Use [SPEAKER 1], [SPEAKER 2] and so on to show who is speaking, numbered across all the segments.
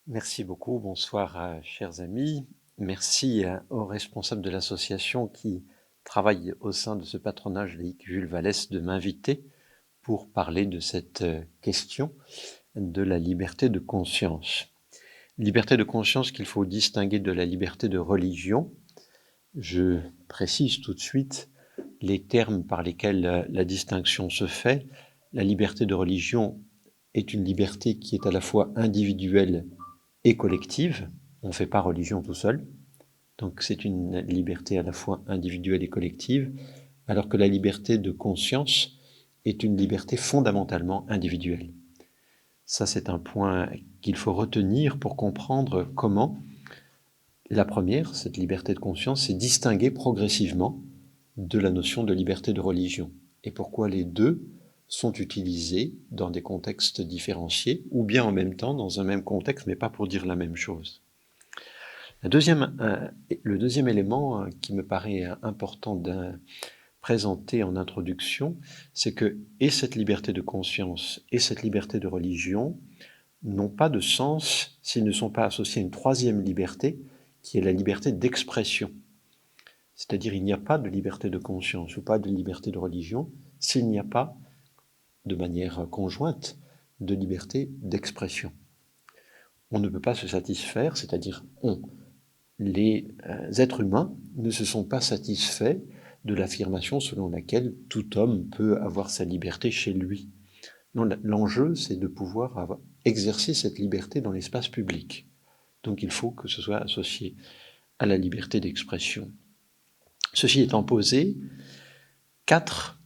[SPEAKER 1] Merci beaucoup, bonsoir chers amis. Merci aux responsables de l'association qui travaillent au sein de ce patronage laïque Jules Vallès de m'inviter pour parler de cette question de la liberté de conscience. Liberté de conscience qu'il faut distinguer de la liberté de religion. Je précise tout de suite les termes par lesquels la distinction se fait. La liberté de religion est une liberté qui est à la fois individuelle et collective. On ne fait pas religion tout seul. Donc c'est une liberté à la fois individuelle et collective, alors que la liberté de conscience est une liberté fondamentalement individuelle. Ça, c'est un point qu'il faut retenir pour comprendre comment la première, cette liberté de conscience, s'est distinguée progressivement de la notion de liberté de religion, et pourquoi les deux sont utilisés dans des contextes différenciés, ou bien en même temps dans un même contexte, mais pas pour dire la même chose. Le deuxième élément qui me paraît important de présenter en introduction, c'est que et cette liberté de conscience et cette liberté de religion n'ont pas de sens s'ils ne sont pas associés à une troisième liberté, qui est la liberté d'expression. C'est-à-dire il n'y a pas de liberté de conscience ou pas de liberté de religion s'il n'y a pas, de manière conjointe, de liberté d'expression. On ne peut pas se satisfaire, c'est-à-dire les êtres humains ne se sont pas satisfaits de l'affirmation selon laquelle tout homme peut avoir sa liberté chez lui. Non, l'enjeu, c'est de pouvoir exercer cette liberté dans l'espace public. Donc il faut que ce soit associé à la liberté d'expression. Ceci étant posé, 4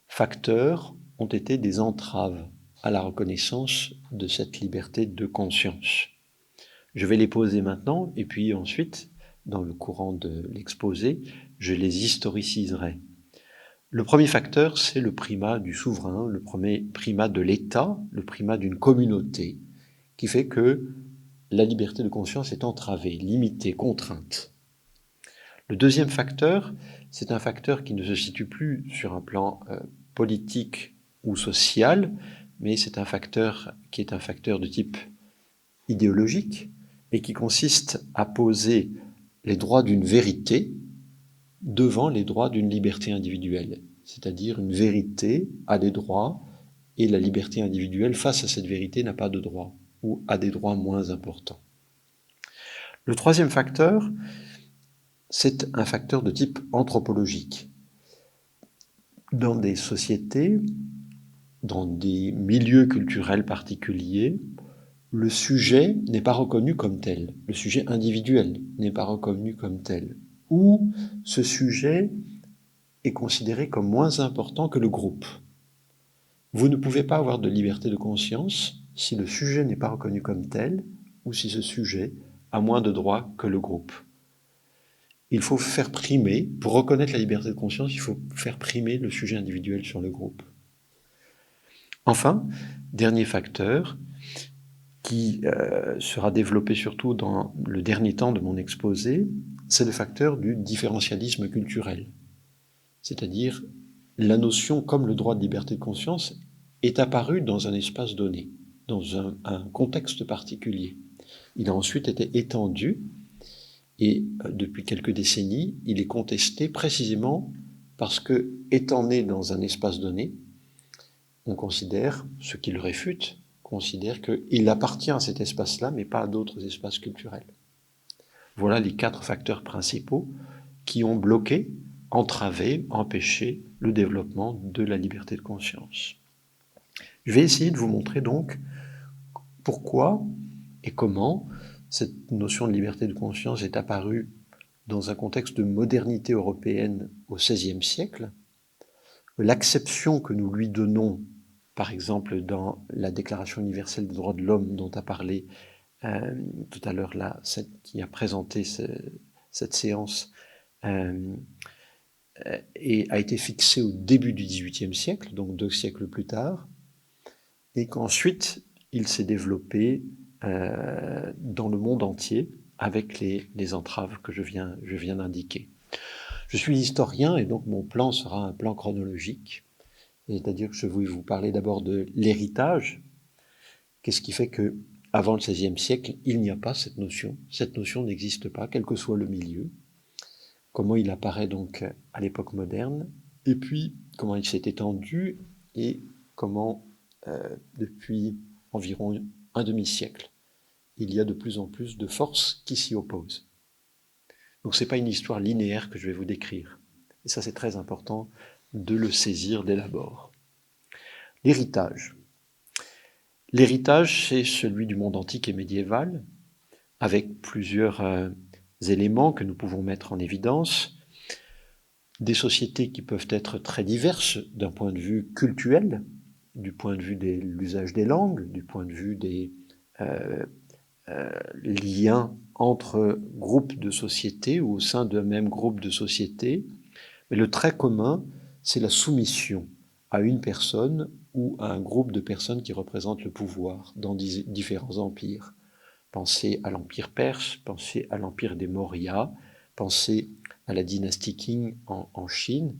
[SPEAKER 1] facteurs ont été des entraves à la reconnaissance de cette liberté de conscience. Je vais les poser maintenant, et puis ensuite, dans le courant de l'exposé, je les historiciserai. Le premier facteur, c'est le primat du souverain, le premier primat de l'État, le primat d'une communauté, qui fait que la liberté de conscience est entravée, limitée, contrainte. Le deuxième facteur, c'est un facteur qui ne se situe plus sur un plan politique ou social, mais c'est un facteur qui est un facteur de type idéologique, et qui consiste à poser les droits d'une vérité devant les droits d'une liberté individuelle. C'est-à-dire une vérité a des droits et la liberté individuelle face à cette vérité n'a pas de droits ou a des droits moins importants. Le troisième facteur, c'est un facteur de type anthropologique. Dans des sociétés, dans des milieux culturels particuliers, le sujet n'est pas reconnu comme tel, le sujet individuel n'est pas reconnu comme tel, ou ce sujet est considéré comme moins important que le groupe. Vous ne pouvez pas avoir de liberté de conscience si le sujet n'est pas reconnu comme tel, ou si ce sujet a moins de droits que le groupe. Il faut faire primer, pour reconnaître la liberté de conscience, il faut faire primer le sujet individuel sur le groupe. Enfin, dernier facteur, qui sera développé surtout dans le dernier temps de mon exposé, c'est le facteur du différentialisme culturel. C'est-à-dire, la notion, comme le droit de liberté de conscience, est apparue dans un espace donné, dans un contexte particulier. Il a ensuite été étendu, et depuis quelques décennies, il est contesté précisément parce que, étant né dans un espace donné, on considère, ce qui le réfute, considère qu'il appartient à cet espace-là, mais pas à d'autres espaces culturels. Voilà les 4 facteurs principaux qui ont bloqué, entravé, empêché le développement de la liberté de conscience. Je vais essayer de vous montrer donc pourquoi et comment cette notion de liberté de conscience est apparue dans un contexte de modernité européenne au XVIe siècle, l'acception que nous lui donnons, par exemple dans la Déclaration universelle des droits de l'homme dont a parlé tout à l'heure celle qui a présenté cette séance, et a été fixée au début du XVIIIe siècle, donc 2 siècles plus tard, et qu'ensuite il s'est développé dans le monde entier avec les entraves que je viens d'indiquer. Je suis historien et donc mon plan sera un plan chronologique, c'est-à-dire que je vais vous parler d'abord de l'héritage. Qu'est-ce qui fait que avant le XVIe siècle, il n'y a pas cette notion. Cette notion n'existe pas, quel que soit le milieu. Comment il apparaît donc à l'époque moderne, et puis comment il s'est étendu, et comment, depuis environ un demi-siècle, il y a de plus en plus de forces qui s'y opposent. Donc ce n'est pas une histoire linéaire que je vais vous décrire. Et ça, c'est très important de le saisir dès l'abord. L'héritage. L'héritage, c'est celui du monde antique et médiéval, avec plusieurs éléments que nous pouvons mettre en évidence. Des sociétés qui peuvent être très diverses d'un point de vue cultuel, du point de vue de l'usage des langues, du point de vue des liens entre groupes de sociétés ou au sein d'un même groupe de sociétés. Mais le trait commun, c'est la soumission à une personne ou à un groupe de personnes qui représentent le pouvoir dans différents empires. Pensez à l'empire perse, pensez à l'empire des Maurya, pensez à la dynastie Qing en Chine.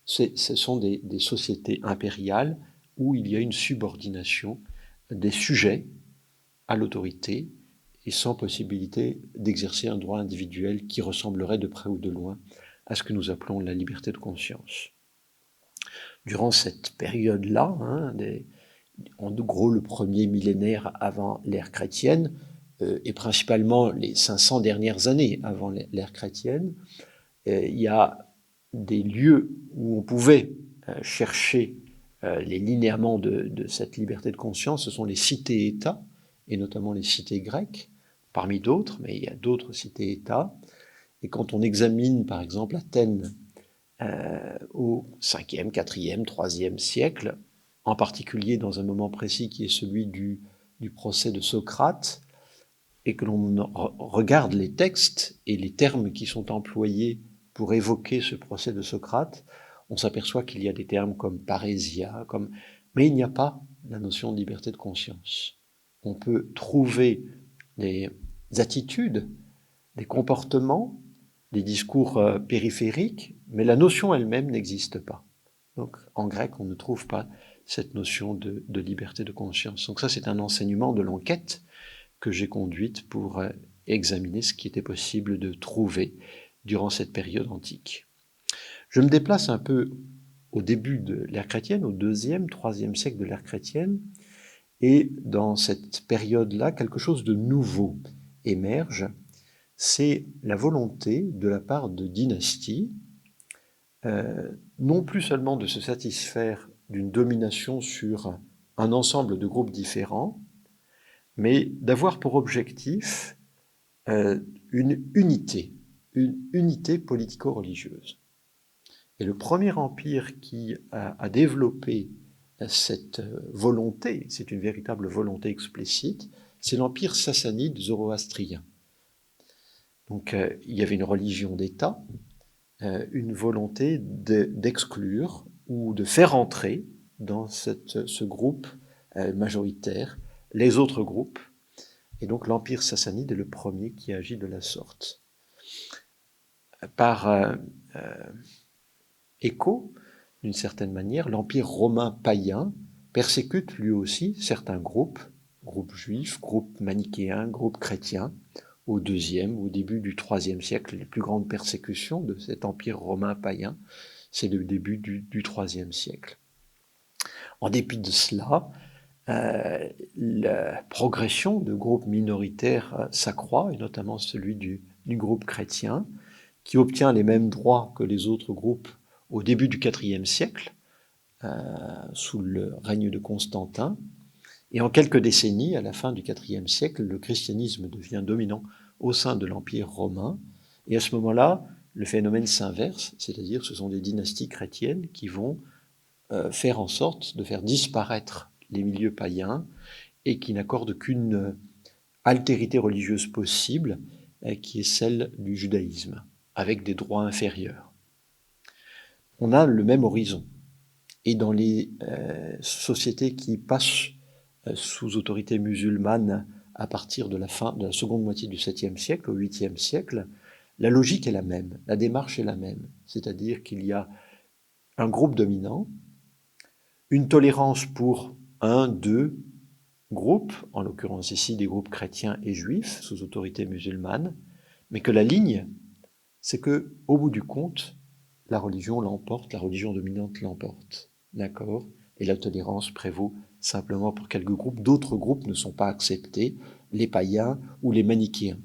[SPEAKER 1] Ce sont des sociétés impériales où il y a une subordination des sujets à l'autorité et sans possibilité d'exercer un droit individuel qui ressemblerait de près ou de loin à ce que nous appelons la liberté de conscience. Durant cette période-là, en gros le premier millénaire avant l'ère chrétienne, et principalement les 500 dernières années avant l'ère chrétienne, il y a des lieux où on pouvait chercher les linéaments de cette liberté de conscience. Ce sont les cités-États, et notamment les cités grecques, parmi d'autres, mais il y a d'autres cités-États. Et quand on examine, par exemple, Athènes au 5e, 4e, 3e siècle, en particulier dans un moment précis qui est celui du procès de Socrate, et que l'on regarde les textes et les termes qui sont employés pour évoquer ce procès de Socrate, on s'aperçoit qu'il y a des termes comme parésia, mais il n'y a pas la notion de liberté de conscience. On peut trouver des attitudes, des comportements, des discours périphériques, mais la notion elle-même n'existe pas. Donc en grec, on ne trouve pas cette notion de liberté de conscience. Donc ça, c'est un enseignement de l'enquête que j'ai conduite pour examiner ce qui était possible de trouver durant cette période antique. Je me déplace un peu au début de l'ère chrétienne, au 2e, 3e siècle de l'ère chrétienne, et dans cette période-là, quelque chose de nouveau émerge, c'est la volonté de la part de dynasties, non plus seulement de se satisfaire d'une domination sur un ensemble de groupes différents, mais d'avoir pour objectif une unité politico-religieuse. Et le premier empire qui a développé cette volonté, c'est une véritable volonté explicite, c'est l'empire sassanide zoroastrien. Donc il y avait une religion d'État, une volonté d'exclure ou de faire entrer dans ce groupe majoritaire les autres groupes. Et donc l'empire sassanide est le premier qui agit de la sorte. Par écho, d'une certaine manière, l'empire romain païen persécute lui aussi certains groupes juifs, groupes manichéens, groupes chrétiens, au début du IIIe siècle. Les plus grandes persécutions de cet empire romain païen, c'est le début du IIIe siècle. En dépit de cela, la progression de groupes minoritaires s'accroît, et notamment celui du groupe chrétien, qui obtient les mêmes droits que les autres groupes au début du IVe siècle, sous le règne de Constantin. Et en quelques décennies, à la fin du IVe siècle, le christianisme devient dominant au sein de l'Empire romain. Et à ce moment-là, le phénomène s'inverse, c'est-à-dire ce sont des dynasties chrétiennes qui vont faire en sorte de faire disparaître les milieux païens et qui n'accordent qu'une altérité religieuse possible, qui est celle du judaïsme, avec des droits inférieurs. On a le même horizon. Et dans les sociétés qui passent sous autorité musulmane à partir de la fin de la seconde moitié du 7e siècle au 8e siècle, la logique est la même, la démarche est la même. C'est-à-dire qu'il y a un groupe dominant, une tolérance pour un, deux, groupes, en l'occurrence ici des groupes chrétiens et juifs sous autorité musulmane, mais que la ligne, c'est que, au bout du compte, la religion l'emporte, la religion dominante l'emporte. D'accord? Et la tolérance prévaut simplement pour quelques groupes. D'autres groupes ne sont pas acceptés, les païens ou les manichéens.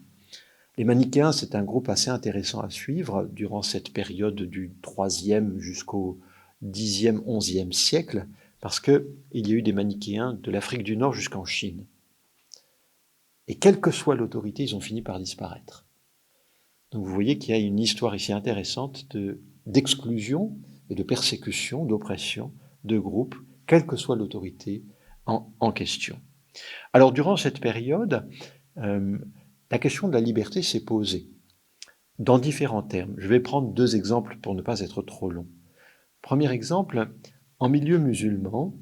[SPEAKER 1] Les manichéens, c'est un groupe assez intéressant à suivre durant cette période du IIIe jusqu'au Xe, XIe siècle, parce qu'il y a eu des manichéens de l'Afrique du Nord jusqu'en Chine. Et quelle que soit l'autorité, ils ont fini par disparaître. Donc vous voyez qu'il y a une histoire ici intéressante d'exclusion et de persécution, d'oppression de groupes, quelle que soit l'autorité en question. Alors durant cette période, la question de la liberté s'est posée dans différents termes. Je vais prendre 2 exemples pour ne pas être trop long. Premier exemple, en milieu musulman,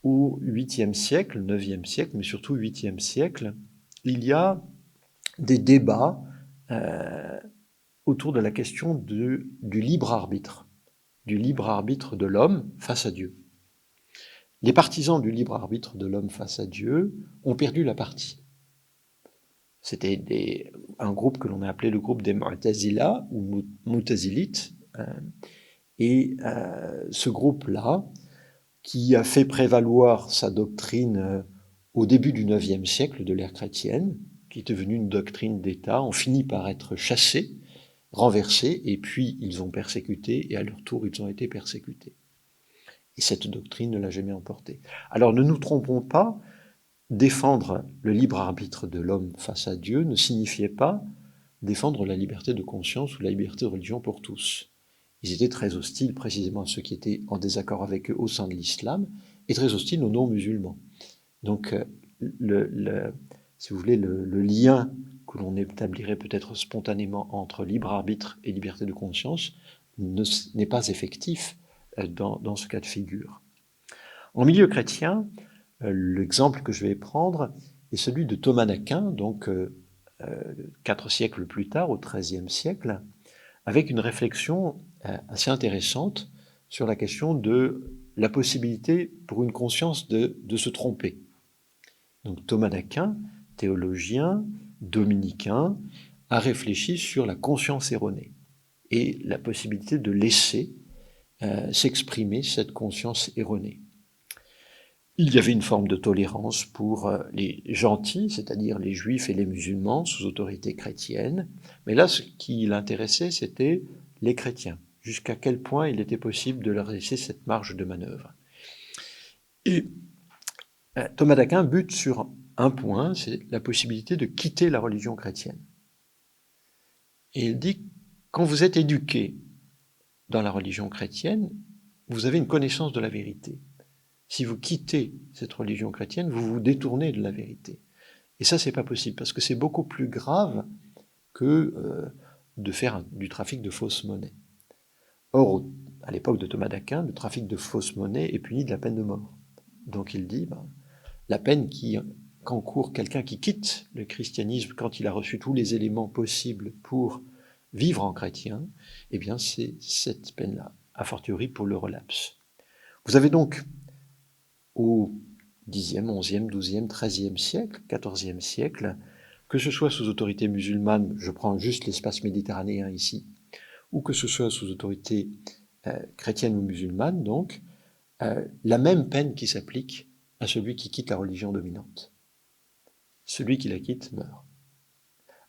[SPEAKER 1] au 8e siècle, 9e siècle, mais surtout 8e siècle, il y a des débats autour de la question du libre arbitre de l'homme face à Dieu. Les partisans du libre arbitre de l'homme face à Dieu ont perdu la partie. C'était un groupe que l'on a appelé le groupe des Mu'tazila ou Mu'tazilites. Et ce groupe-là, qui a fait prévaloir sa doctrine au début du IXe siècle de l'ère chrétienne, qui est devenue une doctrine d'État, ont fini par être chassés, renversés, et puis ils ont persécuté, et à leur tour, ils ont été persécutés. Et cette doctrine ne l'a jamais emporté. Alors ne nous trompons pas, défendre le libre arbitre de l'homme face à Dieu ne signifiait pas défendre la liberté de conscience ou la liberté de religion pour tous. Ils étaient très hostiles précisément à ceux qui étaient en désaccord avec eux au sein de l'islam et très hostiles aux non-musulmans. Donc, si vous voulez, le lien que l'on établirait peut-être spontanément entre libre arbitre et liberté de conscience n'est pas effectif dans ce cas de figure. En milieu chrétien, l'exemple que je vais prendre est celui de Thomas d'Aquin, donc 4 siècles plus tard, au XIIIe siècle, avec une réflexion assez intéressante sur la question de la possibilité pour une conscience de se tromper. Donc Thomas d'Aquin, théologien, dominicain, a réfléchi sur la conscience erronée et la possibilité de laisser s'exprimer cette conscience erronée. Il y avait une forme de tolérance pour les gentils, c'est-à-dire les juifs et les musulmans sous autorité chrétienne, mais là, ce qui l'intéressait, c'était les chrétiens, jusqu'à quel point il était possible de leur laisser cette marge de manœuvre. Et Thomas d'Aquin bute sur un point, c'est la possibilité de quitter la religion chrétienne. Et il dit, quand vous êtes éduqué dans la religion chrétienne, vous avez une connaissance de la vérité. Si vous quittez cette religion chrétienne, vous vous détournez de la vérité. Et ça, c'est pas possible, parce que c'est beaucoup plus grave que de faire du trafic de fausses monnaies. Or, à l'époque de Thomas d'Aquin, le trafic de fausses monnaies est puni de la peine de mort. Donc il dit, la peine qu'encourt quelqu'un qui quitte le christianisme quand il a reçu tous les éléments possibles pour vivre en chrétien, eh bien c'est cette peine-là, a fortiori pour le relapse. Vous avez donc au Xe, XIe, XIIe, XIIIe siècle, XIVe siècle, que ce soit sous autorité musulmane, je prends juste l'espace méditerranéen ici, ou que ce soit sous autorité chrétienne ou musulmane, donc, la même peine qui s'applique à celui qui quitte la religion dominante. Celui qui la quitte meurt.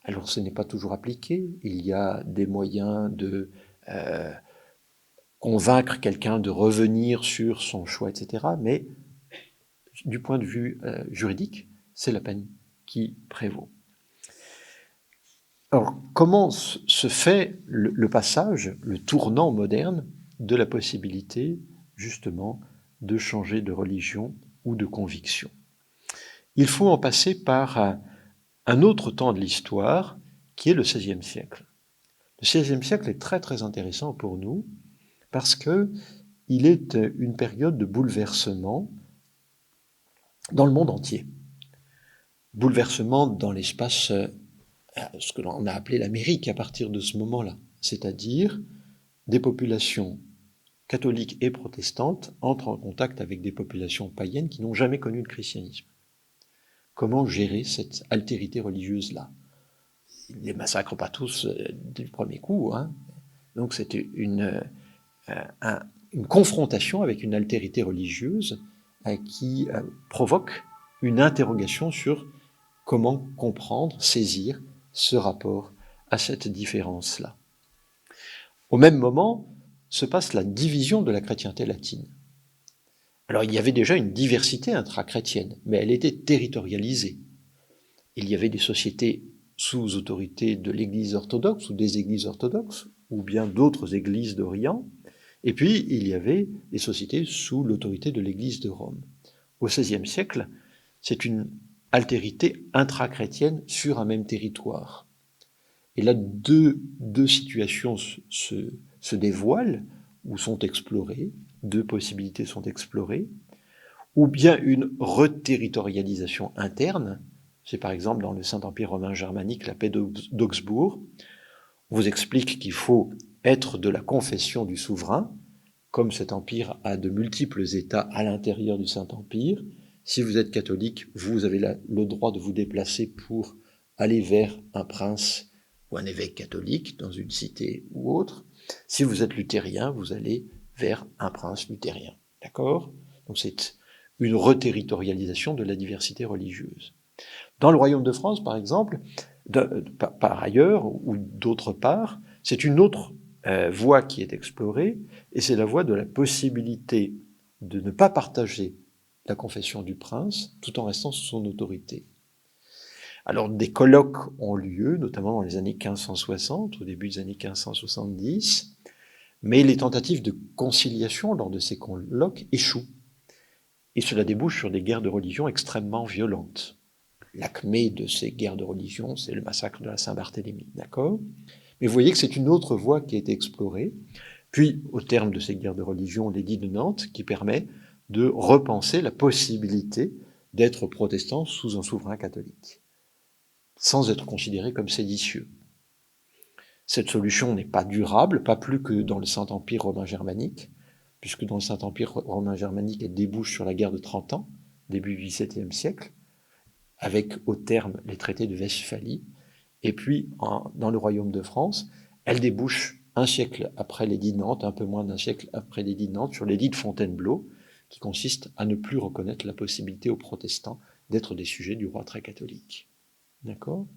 [SPEAKER 1] Alors ce n'est pas toujours appliqué, il y a des moyens de convaincre quelqu'un de revenir sur son choix, etc., mais du point de vue juridique, c'est la peine qui prévaut. Alors, comment se fait le passage, le tournant moderne de la possibilité, justement, de changer de religion ou de conviction? Il faut en passer par un autre temps de l'histoire, qui est le XVIe siècle. Le XVIe siècle est très très intéressant pour nous, parce qu'il est une période de bouleversement dans le monde entier. Bouleversement dans l'espace, ce que l'on a appelé l'Amérique à partir de ce moment-là, c'est-à-dire des populations catholiques et protestantes entrent en contact avec des populations païennes qui n'ont jamais connu le christianisme. comment gérer cette altérité religieuse-là. Il ne les massacre pas tous du premier coup, hein. Donc c'était une confrontation avec une altérité religieuse qui provoque une interrogation sur comment comprendre, saisir ce rapport à cette différence-là. Au même moment se passe la division de la chrétienté latine. Alors il y avait déjà une diversité intra-chrétienne, mais elle était territorialisée. Il y avait des sociétés sous autorité de l'Église orthodoxe ou des églises orthodoxes, ou bien d'autres églises d'Orient, et puis il y avait des sociétés sous l'autorité de l'Église de Rome. Au XVIe siècle, c'est une altérité intra-chrétienne sur un même territoire. Et là, deux situations se dévoilent ou sont explorées, deux possibilités sont explorées, ou bien une reterritorialisation interne. C'est par exemple dans le Saint-Empire romain germanique, la paix d'Augsbourg. On vous explique qu'il faut être de la confession du souverain. Comme cet empire a de multiples États à l'intérieur du Saint-Empire, si vous êtes catholique, vous avez le droit de vous déplacer pour aller vers un prince ou un évêque catholique dans une cité ou autre. Si vous êtes luthérien, vous allez vers un prince luthérien. D'accord ? Donc c'est une reterritorialisation de la diversité religieuse. Dans le Royaume de France, par exemple, par ailleurs ou d'autre part, c'est une autre voie qui est explorée, et c'est la voie de la possibilité de ne pas partager la confession du prince tout en restant sous son autorité. Alors des colloques ont lieu, notamment dans les années 1560, au début des années 1570, mais les tentatives de conciliation lors de ces colloques échouent. Et cela débouche sur des guerres de religion extrêmement violentes. L'acmé de ces guerres de religion, c'est le massacre de la Saint-Barthélemy, d'accord ? Mais vous voyez que c'est une autre voie qui a été explorée. Puis, au terme de ces guerres de religion, l'édit de Nantes, qui permet de repenser la possibilité d'être protestant sous un souverain catholique, sans être considéré comme séditieux. Cette solution n'est pas durable, pas plus que dans le Saint-Empire romain germanique, puisque dans le Saint-Empire romain germanique, elle débouche sur la guerre de 30 ans, début du XVIIe siècle, avec au terme les traités de Westphalie, et puis dans le Royaume de France, elle débouche un siècle après l'édit de Nantes, un peu moins d'un siècle après l'édit de Nantes, sur l'édit de Fontainebleau, qui consiste à ne plus reconnaître la possibilité aux protestants d'être des sujets du roi très catholique. D'accord ?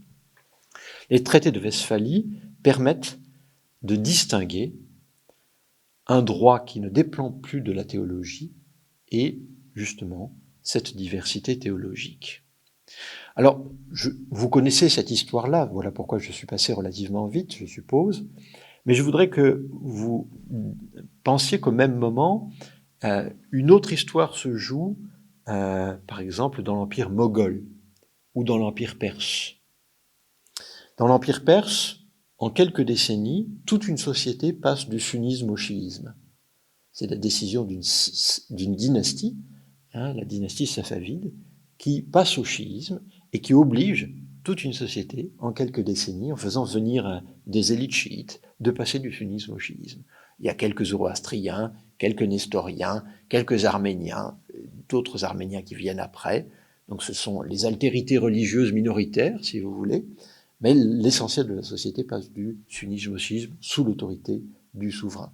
[SPEAKER 1] Les traités de Westphalie permettent de distinguer un droit qui ne dépend plus de la théologie et, justement, cette diversité théologique. Alors, vous connaissez cette histoire-là, voilà pourquoi je suis passé relativement vite, je suppose, mais je voudrais que vous pensiez qu'au même moment, une autre histoire se joue, par exemple, dans l'Empire moghol ou dans l'Empire perse. Dans l'Empire perse, en quelques décennies, toute une société passe du sunnisme au chiisme. C'est la décision d'une dynastie, la dynastie safavide, qui passe au chiisme et qui oblige toute une société, en quelques décennies, en faisant venir des élites chiites, de passer du sunnisme au chiisme. Il y a quelques zoroastriens, quelques nestoriens, quelques arméniens, d'autres arméniens qui viennent après. Donc ce sont les altérités religieuses minoritaires, si vous voulez, mais l'essentiel de la société passe du sunnisme au chiisme sous l'autorité du souverain.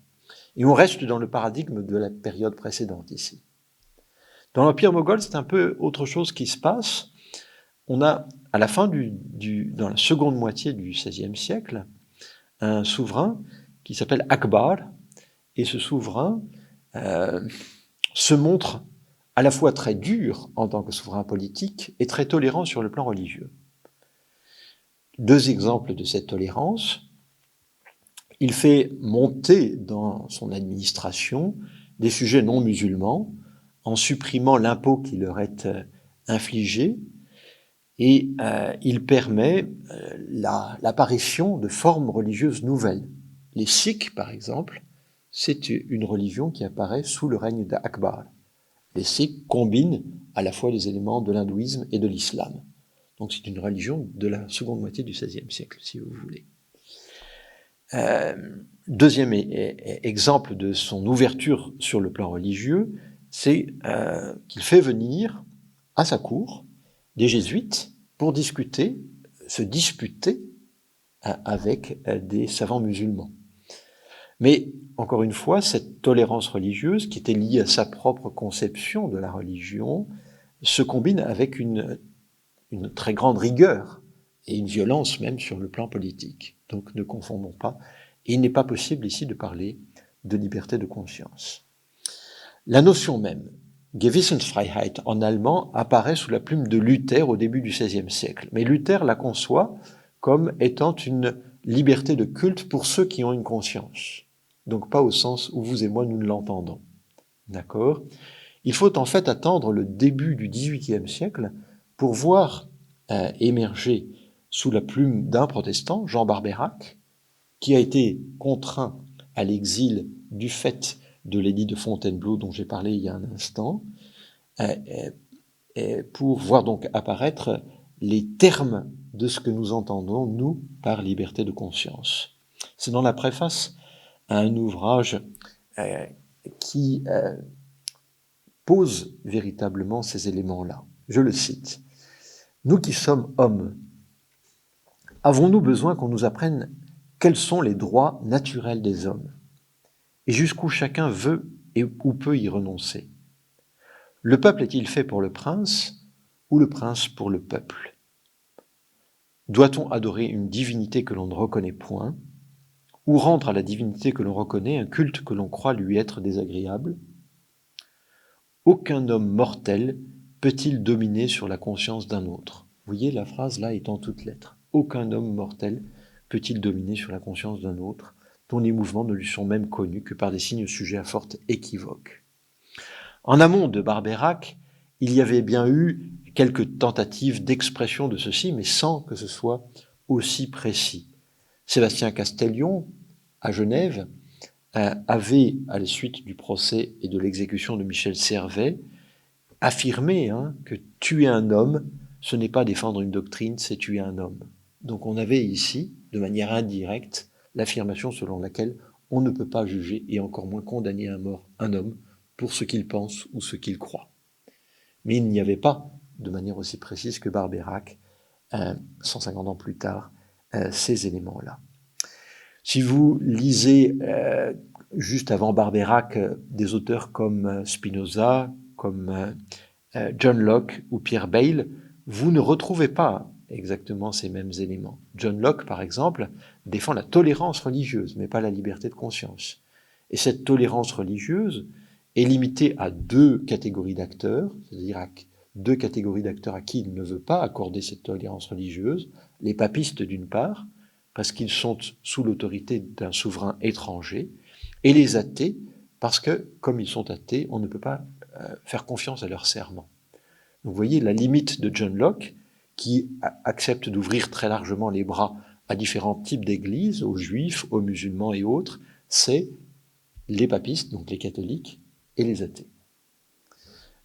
[SPEAKER 1] Et on reste dans le paradigme de la période précédente ici. Dans l'Empire moghol, c'est un peu autre chose qui se passe. On a, à la fin dans la seconde moitié du XVIe siècle, un souverain qui s'appelle Akbar, et ce souverain se montre à la fois très dur en tant que souverain politique et très tolérant sur le plan religieux. Deux exemples de cette tolérance. Il fait monter dans son administration des sujets non musulmans en supprimant l'impôt qui leur est infligé, et il permet l'apparition de formes religieuses nouvelles. Les Sikhs, par exemple, c'est une religion qui apparaît sous le règne d'Akbar. Les Sikhs combinent à la fois les éléments de l'hindouisme et de l'islam. Donc c'est une religion de la seconde moitié du XVIe siècle, si vous voulez. Deuxième exemple de son ouverture sur le plan religieux, c'est qu'il fait venir à sa cour des jésuites pour se disputer avec des savants musulmans. Mais, encore une fois, cette tolérance religieuse, qui était liée à sa propre conception de la religion, se combine avec une très grande rigueur et une violence même sur le plan politique. Donc ne confondons pas. Et il n'est pas possible ici de parler de liberté de conscience. La notion même, Gewissensfreiheit en allemand, apparaît sous la plume de Luther au début du XVIe siècle. Mais Luther la conçoit comme étant une liberté de culte pour ceux qui ont une conscience. Donc pas au sens où vous et moi nous l'entendons. D'accord ? Il faut en fait attendre le début du XVIIIe siècle pour voir émerger sous la plume d'un protestant, Jean Barbeyrac, qui a été contraint à l'exil du fait de l'édit de Fontainebleau dont j'ai parlé il y a un instant, pour voir donc apparaître les termes de ce que nous entendons, nous, par liberté de conscience. C'est dans la préface à un ouvrage qui pose véritablement ces éléments-là. Je le cite. « Nous qui sommes hommes, avons-nous besoin qu'on nous apprenne quels sont les droits naturels des hommes et jusqu'où chacun veut et ou peut y renoncer? Le peuple est-il fait pour le prince ou le prince pour le peuple? Doit-on adorer une divinité que l'on ne reconnaît point ou rendre à la divinité que l'on reconnaît un culte que l'on croit lui être désagréable? Aucun homme mortel peut-il dominer sur la conscience d'un autre? » Vous voyez, la phrase là est en toutes lettres. Aucun homme mortel peut-il dominer sur la conscience d'un autre, dont les mouvements ne lui sont même connus que par des signes sujets à forte équivoque. En amont de Barbeyrac, il y avait bien eu quelques tentatives d'expression de ceci, mais sans que ce soit aussi précis. Sébastien Castellion, à Genève, avait, à la suite du procès et de l'exécution de Michel Servet, affirmé que tuer un homme, ce n'est pas défendre une doctrine, c'est tuer un homme. Donc on avait ici, de manière indirecte, l'affirmation selon laquelle on ne peut pas juger et encore moins condamner à mort un homme pour ce qu'il pense ou ce qu'il croit. Mais il n'y avait pas, de manière aussi précise que Barbeyrac, 150 ans plus tard, ces éléments-là. Si vous lisez juste avant Barbeyrac des auteurs comme Spinoza, comme John Locke ou Pierre Bayle, vous ne retrouvez pas exactement ces mêmes éléments. John Locke, par exemple, défend la tolérance religieuse, mais pas la liberté de conscience. Et cette tolérance religieuse est limitée à deux catégories d'acteurs, c'est-à-dire à deux catégories d'acteurs à qui il ne veut pas accorder cette tolérance religieuse, les papistes d'une part, parce qu'ils sont sous l'autorité d'un souverain étranger, et les athées, parce que, comme ils sont athées, on ne peut pas faire confiance à leurs serments. Donc vous voyez la limite de John Locke, qui accepte d'ouvrir très largement les bras à différents types d'églises, aux juifs, aux musulmans et autres, c'est les papistes, donc les catholiques, et les athées.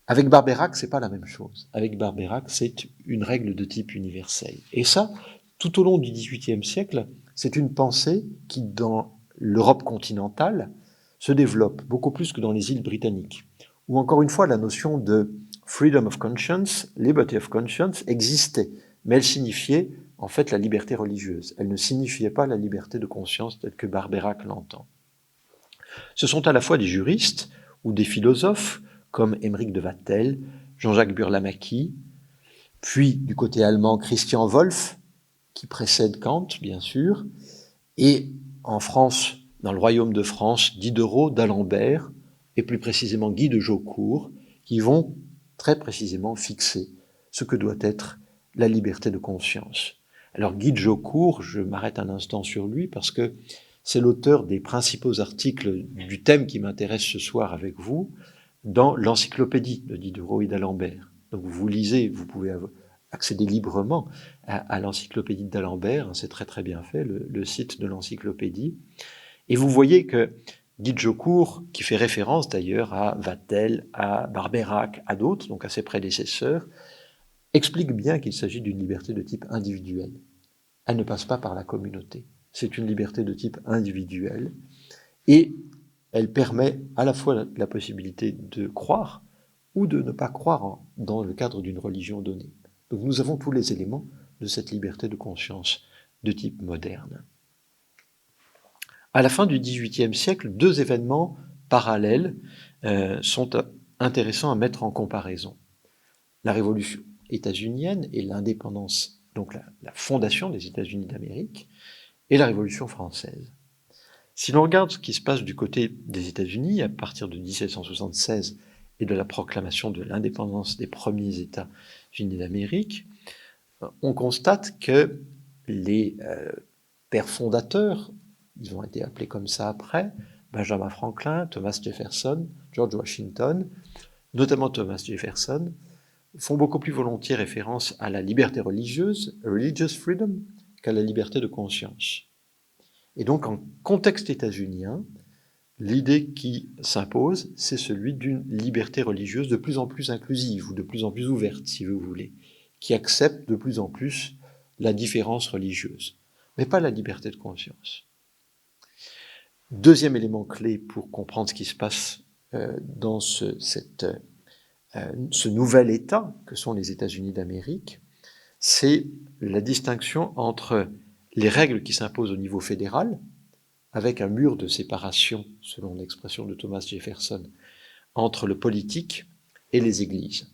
[SPEAKER 1] Avec Barbeyrac, c'est pas la même chose. Avec Barbeyrac, c'est une règle de type universel. Et ça, tout au long du XVIIIe siècle, c'est une pensée qui, dans l'Europe continentale, se développe beaucoup plus que dans les îles britanniques, où encore une fois la notion de freedom of conscience, liberty of conscience existait, mais elle signifiait en fait la liberté religieuse. Elle ne signifiait pas la liberté de conscience telle que Barbeyrac l'entend. Ce sont à la fois des juristes ou des philosophes comme Émeric de Vattel, Jean-Jacques Burlamaqui, puis du côté allemand Christian Wolff, qui précède Kant bien sûr, et en France, dans le royaume de France, Diderot, d'Alembert, et plus précisément Guy de Jaucourt, qui vont très précisément fixer ce que doit être la liberté de conscience. Alors Guy de Jaucourt, je m'arrête un instant sur lui parce que c'est l'auteur des principaux articles du thème qui m'intéresse ce soir avec vous dans l'encyclopédie de Diderot et d'Alembert. Donc vous lisez, vous pouvez accéder librement à l'encyclopédie d'Alembert, c'est très très bien fait, le site de l'encyclopédie. Et vous voyez que Guy de Jaucourt, qui fait référence d'ailleurs à Vattel, à Barbeyrac, à d'autres, donc à ses prédécesseurs, explique bien qu'il s'agit d'une liberté de type individuel. Elle ne passe pas par la communauté. C'est une liberté de type individuel et elle permet à la fois la possibilité de croire ou de ne pas croire dans le cadre d'une religion donnée. Donc nous avons tous les éléments de cette liberté de conscience de type moderne. À la fin du XVIIIe siècle, deux événements parallèles sont intéressants à mettre en comparaison. La révolution états-unienne et l'indépendance, donc la fondation des États-Unis d'Amérique, et la révolution française. Si l'on regarde ce qui se passe du côté des États-Unis, à partir de 1776 et de la proclamation de l'indépendance des premiers États-Unis d'Amérique, on constate que les pères fondateurs, ils ont été appelés comme ça après, Benjamin Franklin, Thomas Jefferson, George Washington, notamment Thomas Jefferson, font beaucoup plus volontiers référence à la liberté religieuse, religious freedom, qu'à la liberté de conscience. Et donc, en contexte états-unien, l'idée qui s'impose, c'est celui d'une liberté religieuse de plus en plus inclusive, ou de plus en plus ouverte, si vous voulez, qui accepte de plus en plus la différence religieuse, mais pas la liberté de conscience. Deuxième élément clé pour comprendre ce qui se passe dans ce nouvel État que sont les États-Unis d'Amérique, c'est la distinction entre les règles qui s'imposent au niveau fédéral, avec un mur de séparation, selon l'expression de Thomas Jefferson, entre le politique et les églises.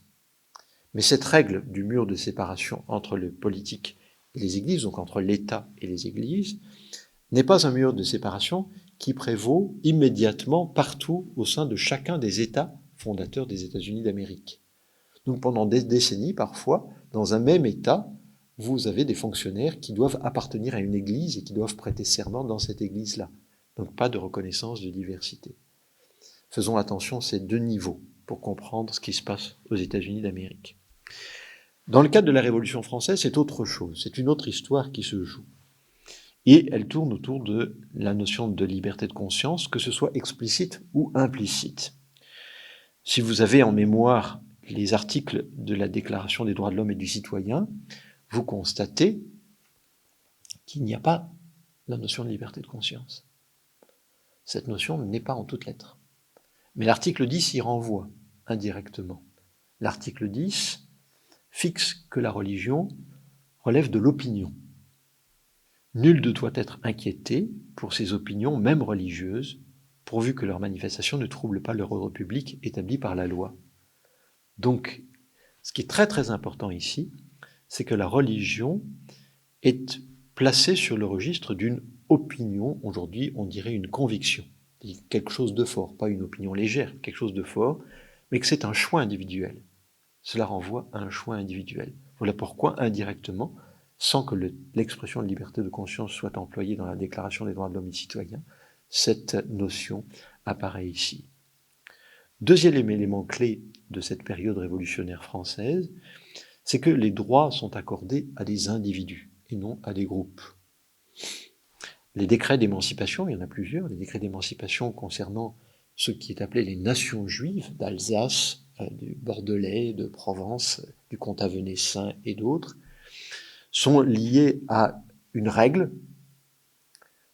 [SPEAKER 1] Mais cette règle du mur de séparation entre le politique et les églises, donc entre l'État et les églises, n'est pas un mur de séparation qui prévaut immédiatement partout au sein de chacun des États fondateurs des États-Unis d'Amérique. Donc pendant des décennies, parfois, dans un même État, vous avez des fonctionnaires qui doivent appartenir à une église et qui doivent prêter serment dans cette église-là. Donc pas de reconnaissance de diversité. Faisons attention, c'est deux niveaux pour comprendre ce qui se passe aux États-Unis d'Amérique. Dans le cadre de la Révolution française, c'est autre chose, c'est une autre histoire qui se joue. Et elle tourne autour de la notion de liberté de conscience, que ce soit explicite ou implicite. Si vous avez en mémoire les articles de la Déclaration des droits de l'homme et du citoyen, vous constatez qu'il n'y a pas la notion de liberté de conscience. Cette notion n'est pas en toutes lettres. Mais l'article 10 y renvoie indirectement. L'article 10 fixe que la religion relève de l'opinion. Nul ne doit être inquiété pour ses opinions, même religieuses, pourvu que leur manifestation ne trouble pas l'ordre public établi par la loi. Donc, ce qui est très très important ici, c'est que la religion est placée sur le registre d'une opinion, aujourd'hui on dirait une conviction, quelque chose de fort, pas une opinion légère, quelque chose de fort, mais que c'est un choix individuel. Cela renvoie à un choix individuel. Voilà pourquoi, indirectement, sans que l'expression de liberté de conscience soit employée dans la Déclaration des droits de l'homme et du citoyen, cette notion apparaît ici. Deuxième élément clé de cette période révolutionnaire française, c'est que les droits sont accordés à des individus et non à des groupes. Les décrets d'émancipation, il y en a plusieurs, les décrets d'émancipation concernant ce qui est appelé les nations juives d'Alsace, du Bordelais, de Provence, du comtat venessin et d'autres, sont liés à une règle.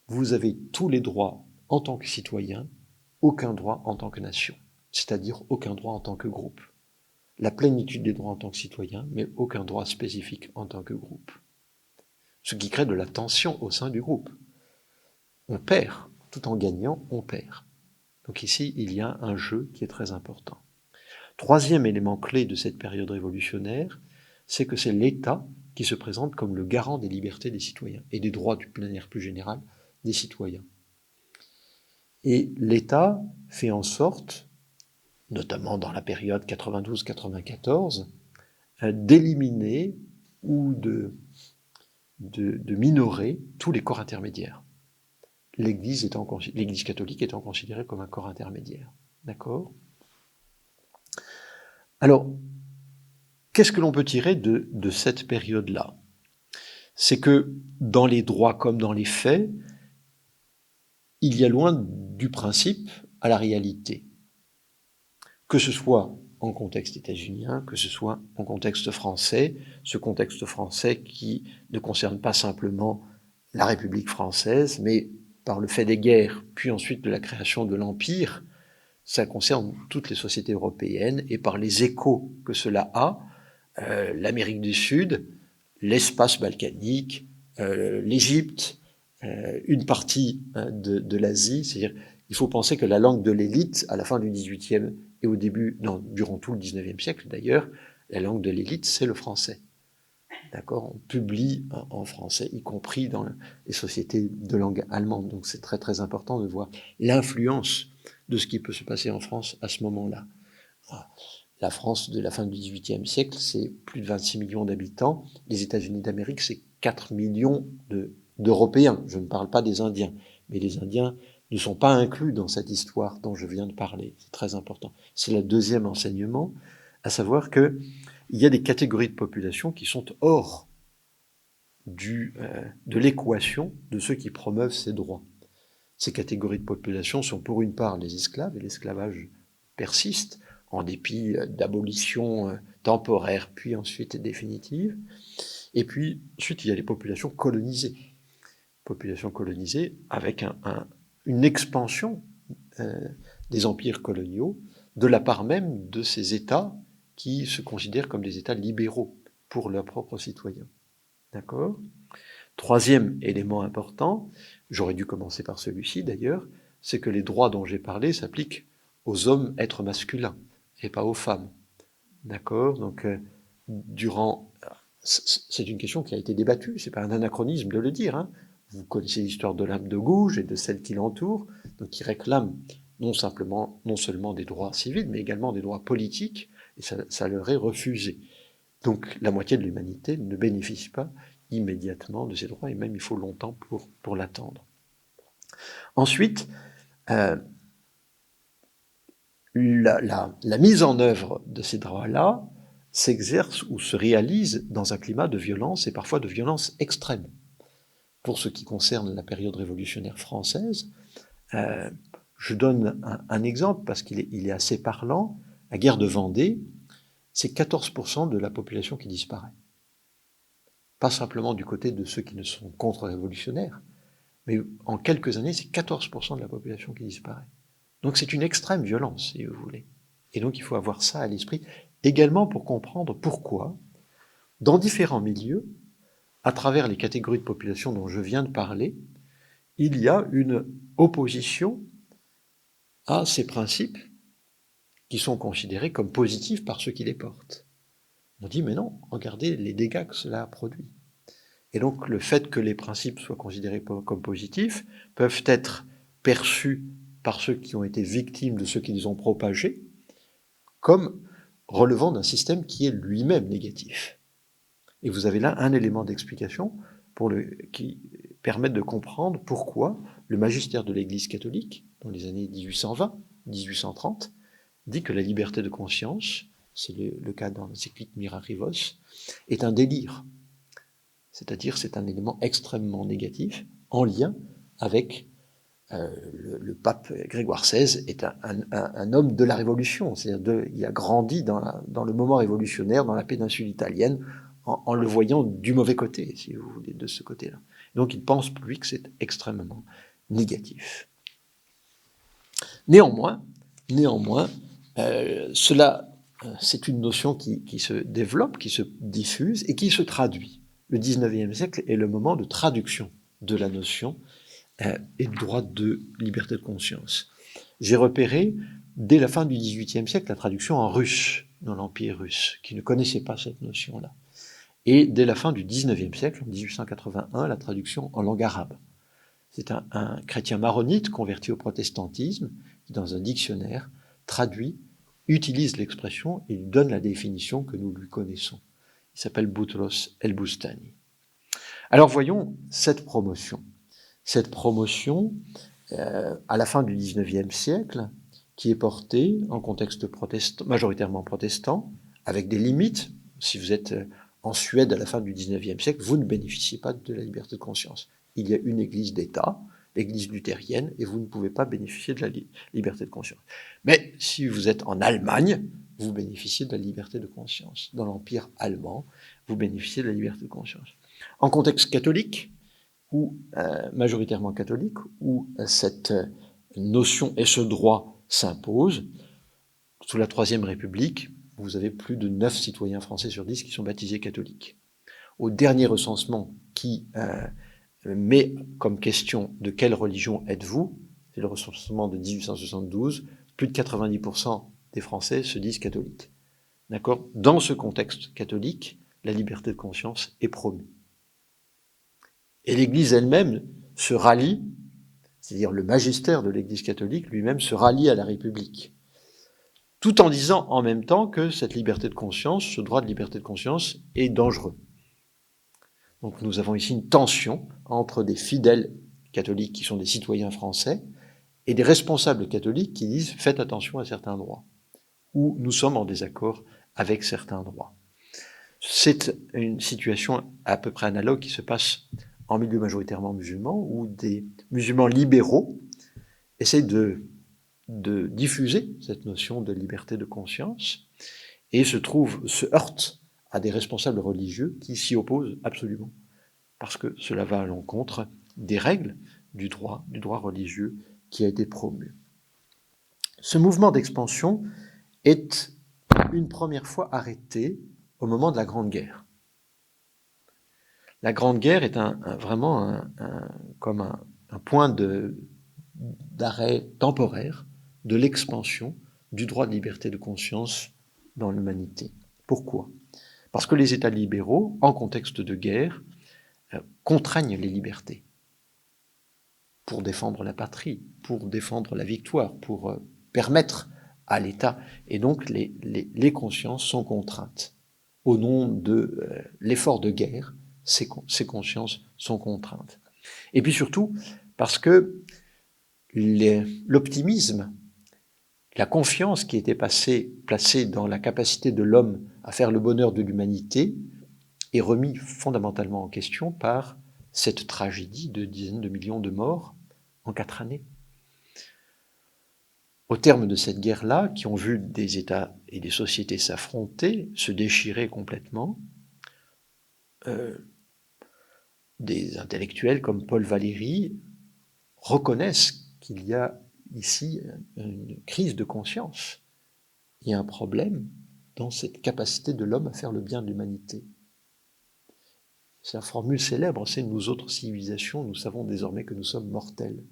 [SPEAKER 1] Vous avez tous les droits en tant que citoyen, aucun droit en tant que nation, c'est-à-dire aucun droit en tant que groupe. La plénitude des droits en tant que citoyen, mais aucun droit spécifique en tant que groupe. Ce qui crée de la tension au sein du groupe. On perd, tout en gagnant, on perd. Donc ici, il y a un jeu qui est très important. Troisième élément clé de cette période révolutionnaire, c'est que c'est l'État qui se présente comme le garant des libertés des citoyens et des droits d'une manière plus générale des citoyens. Et l'État fait en sorte, notamment dans la période 92-94, d'éliminer ou de minorer tous les corps intermédiaires. L'Église catholique étant considérée comme un corps intermédiaire. D'accord ? Alors, qu'est-ce que l'on peut tirer de cette période-là ? C'est que dans les droits comme dans les faits, il y a loin du principe à la réalité. Que ce soit en contexte états-unien, que ce soit en contexte français, ce contexte français qui ne concerne pas simplement la République française, mais par le fait des guerres, puis ensuite de la création de l'Empire, ça concerne toutes les sociétés européennes, et par les échos que cela a, l'Amérique du Sud, l'espace balkanique, l'Égypte, une partie de l'Asie. C'est-à-dire, il faut penser que la langue de l'élite, à la fin du XVIIIe et au début, non, durant tout le XIXe siècle d'ailleurs, la langue de l'élite, c'est le français. D'accord, on publie en français, y compris dans les sociétés de langue allemande. Donc c'est très très important de voir l'influence de ce qui peut se passer en France à ce moment-là. La France de la fin du XVIIIe siècle, c'est plus de 26 millions d'habitants. Les États-Unis d'Amérique, c'est 4 millions d'Européens. Je ne parle pas des Indiens, mais les Indiens ne sont pas inclus dans cette histoire dont je viens de parler. C'est très important. C'est le deuxième enseignement, à savoir que il y a des catégories de population qui sont hors de l'équation de ceux qui promeuvent ces droits. Ces catégories de population sont pour une part les esclaves, et l'esclavage persiste en dépit d'abolitions temporaires, puis ensuite définitives. Et puis ensuite, il y a les populations colonisées. Populations colonisées avec une expansion des empires coloniaux de la part même de ces États qui se considèrent comme des États libéraux pour leurs propres citoyens. D'accord ? Troisième élément important, j'aurais dû commencer par celui-ci d'ailleurs, c'est que les droits dont j'ai parlé s'appliquent aux hommes êtres masculins et pas aux femmes. D'accord ? Donc, c'est une question qui a été débattue, c'est pas un anachronisme de le dire, hein. Vous connaissez l'histoire de l'âme de Gouges et de celle qui l'entoure, donc qui réclament non seulement des droits civils, mais également des droits politiques, et ça leur est refusé. Donc la moitié de l'humanité ne bénéficie pas immédiatement de ces droits, et même il faut longtemps pour l'attendre. Ensuite, la mise en œuvre de ces droits-là s'exerce ou se réalise dans un climat de violence, et parfois de violence extrême. Pour ce qui concerne la période révolutionnaire française, je donne un exemple parce qu'il est assez parlant. La guerre de Vendée, c'est 14% de la population qui disparaît. Pas simplement du côté de ceux qui ne sont contre-révolutionnaires, mais en quelques années, c'est 14% de la population qui disparaît. Donc c'est une extrême violence, si vous voulez. Et donc il faut avoir ça à l'esprit, également pour comprendre pourquoi, dans différents milieux, à travers les catégories de population dont je viens de parler, il y a une opposition à ces principes qui sont considérés comme positifs par ceux qui les portent. On dit, mais non, regardez les dégâts que cela a produit. Et donc le fait que les principes soient considérés comme positifs peuvent être perçus par ceux qui ont été victimes de ceux qui les ont propagés comme relevant d'un système qui est lui-même négatif. Et vous avez là un élément d'explication qui permet de comprendre pourquoi le magistère de l'Église catholique, dans les années 1820-1830, dit que la liberté de conscience, c'est le cas dans l'encyclique Mirarivos, est un délire. C'est-à-dire c'est un élément extrêmement négatif en lien avec le pape Grégoire XVI est un homme de la Révolution, c'est-à-dire il a grandi dans le moment révolutionnaire, dans la péninsule italienne, en le voyant du mauvais côté, si vous voulez, de ce côté-là. Donc il pense, lui, que c'est extrêmement négatif. Néanmoins, c'est une notion qui se développe, qui se diffuse et qui se traduit. Le XIXe siècle est le moment de traduction de la notion et de droit de liberté de conscience. J'ai repéré, dès la fin du XVIIIe siècle, la traduction en russe, dans l'Empire russe, qui ne connaissait pas cette notion-là. Et dès la fin du XIXe siècle, en 1881, la traduction en langue arabe. C'est un chrétien maronite converti au protestantisme, qui, dans un dictionnaire, traduit, utilise l'expression et lui donne la définition que nous lui connaissons. Il s'appelle Boutros El-Boustani. Alors voyons cette promotion. Cette promotion, à la fin du XIXe siècle, qui est portée en contexte majoritairement protestant, avec des limites. Si vous êtes en Suède à la fin du XIXe siècle, vous ne bénéficiez pas de la liberté de conscience. Il y a une église d'État, l'église luthérienne, et vous ne pouvez pas bénéficier de la liberté de conscience. Mais si vous êtes en Allemagne, vous bénéficiez de la liberté de conscience. Dans l'Empire allemand, vous bénéficiez de la liberté de conscience. En contexte catholique, ou majoritairement catholique, où cette notion et ce droit s'imposent, sous la Troisième République, vous avez plus de 9 citoyens français sur 10 qui sont baptisés catholiques. Au dernier recensement qui met comme question de quelle religion êtes-vous, c'est le recensement de 1872, plus de 90% des Français se disent catholiques. D'accord ? Dans ce contexte catholique, la liberté de conscience est promue. Et l'Église elle-même se rallie, c'est-à-dire le magistère de l'Église catholique lui-même se rallie à la République, tout en disant en même temps que cette liberté de conscience, ce droit de liberté de conscience est dangereux. Donc nous avons ici une tension entre des fidèles catholiques qui sont des citoyens français et des responsables catholiques qui disent « faites attention à certains droits » ou « nous sommes en désaccord avec certains droits ». C'est une situation à peu près analogue qui se passe en milieu majoritairement musulman, où des musulmans libéraux essaient de diffuser cette notion de liberté de conscience et se heurtent à des responsables religieux qui s'y opposent absolument, parce que cela va à l'encontre des règles du droit religieux qui a été promu. Ce mouvement d'expansion est une première fois arrêté au moment de la Grande Guerre. La Grande Guerre est vraiment comme un point d'arrêt temporaire de l'expansion du droit de liberté de conscience dans l'humanité. Pourquoi ? Parce que les États libéraux, en contexte de guerre, contraignent les libertés pour défendre la patrie, pour défendre la victoire, pour permettre à l'État. Et donc les consciences sont contraintes. Au nom de l'effort de guerre, ces consciences sont contraintes. Et puis surtout, parce que l'optimisme, la confiance qui était placée dans la capacité de l'homme à faire le bonheur de l'humanité est remis fondamentalement en question par cette tragédie de dizaines de millions de morts en 4 années. Au terme de cette guerre-là, qui ont vu des États et des sociétés s'affronter, se déchirer complètement, des intellectuels comme Paul Valéry reconnaissent qu'il y a ici une crise de conscience. Il y a un problème dans cette capacité de l'homme à faire le bien de l'humanité. C'est la formule célèbre, c'est « nous autres civilisations, nous savons désormais que nous sommes mortels ».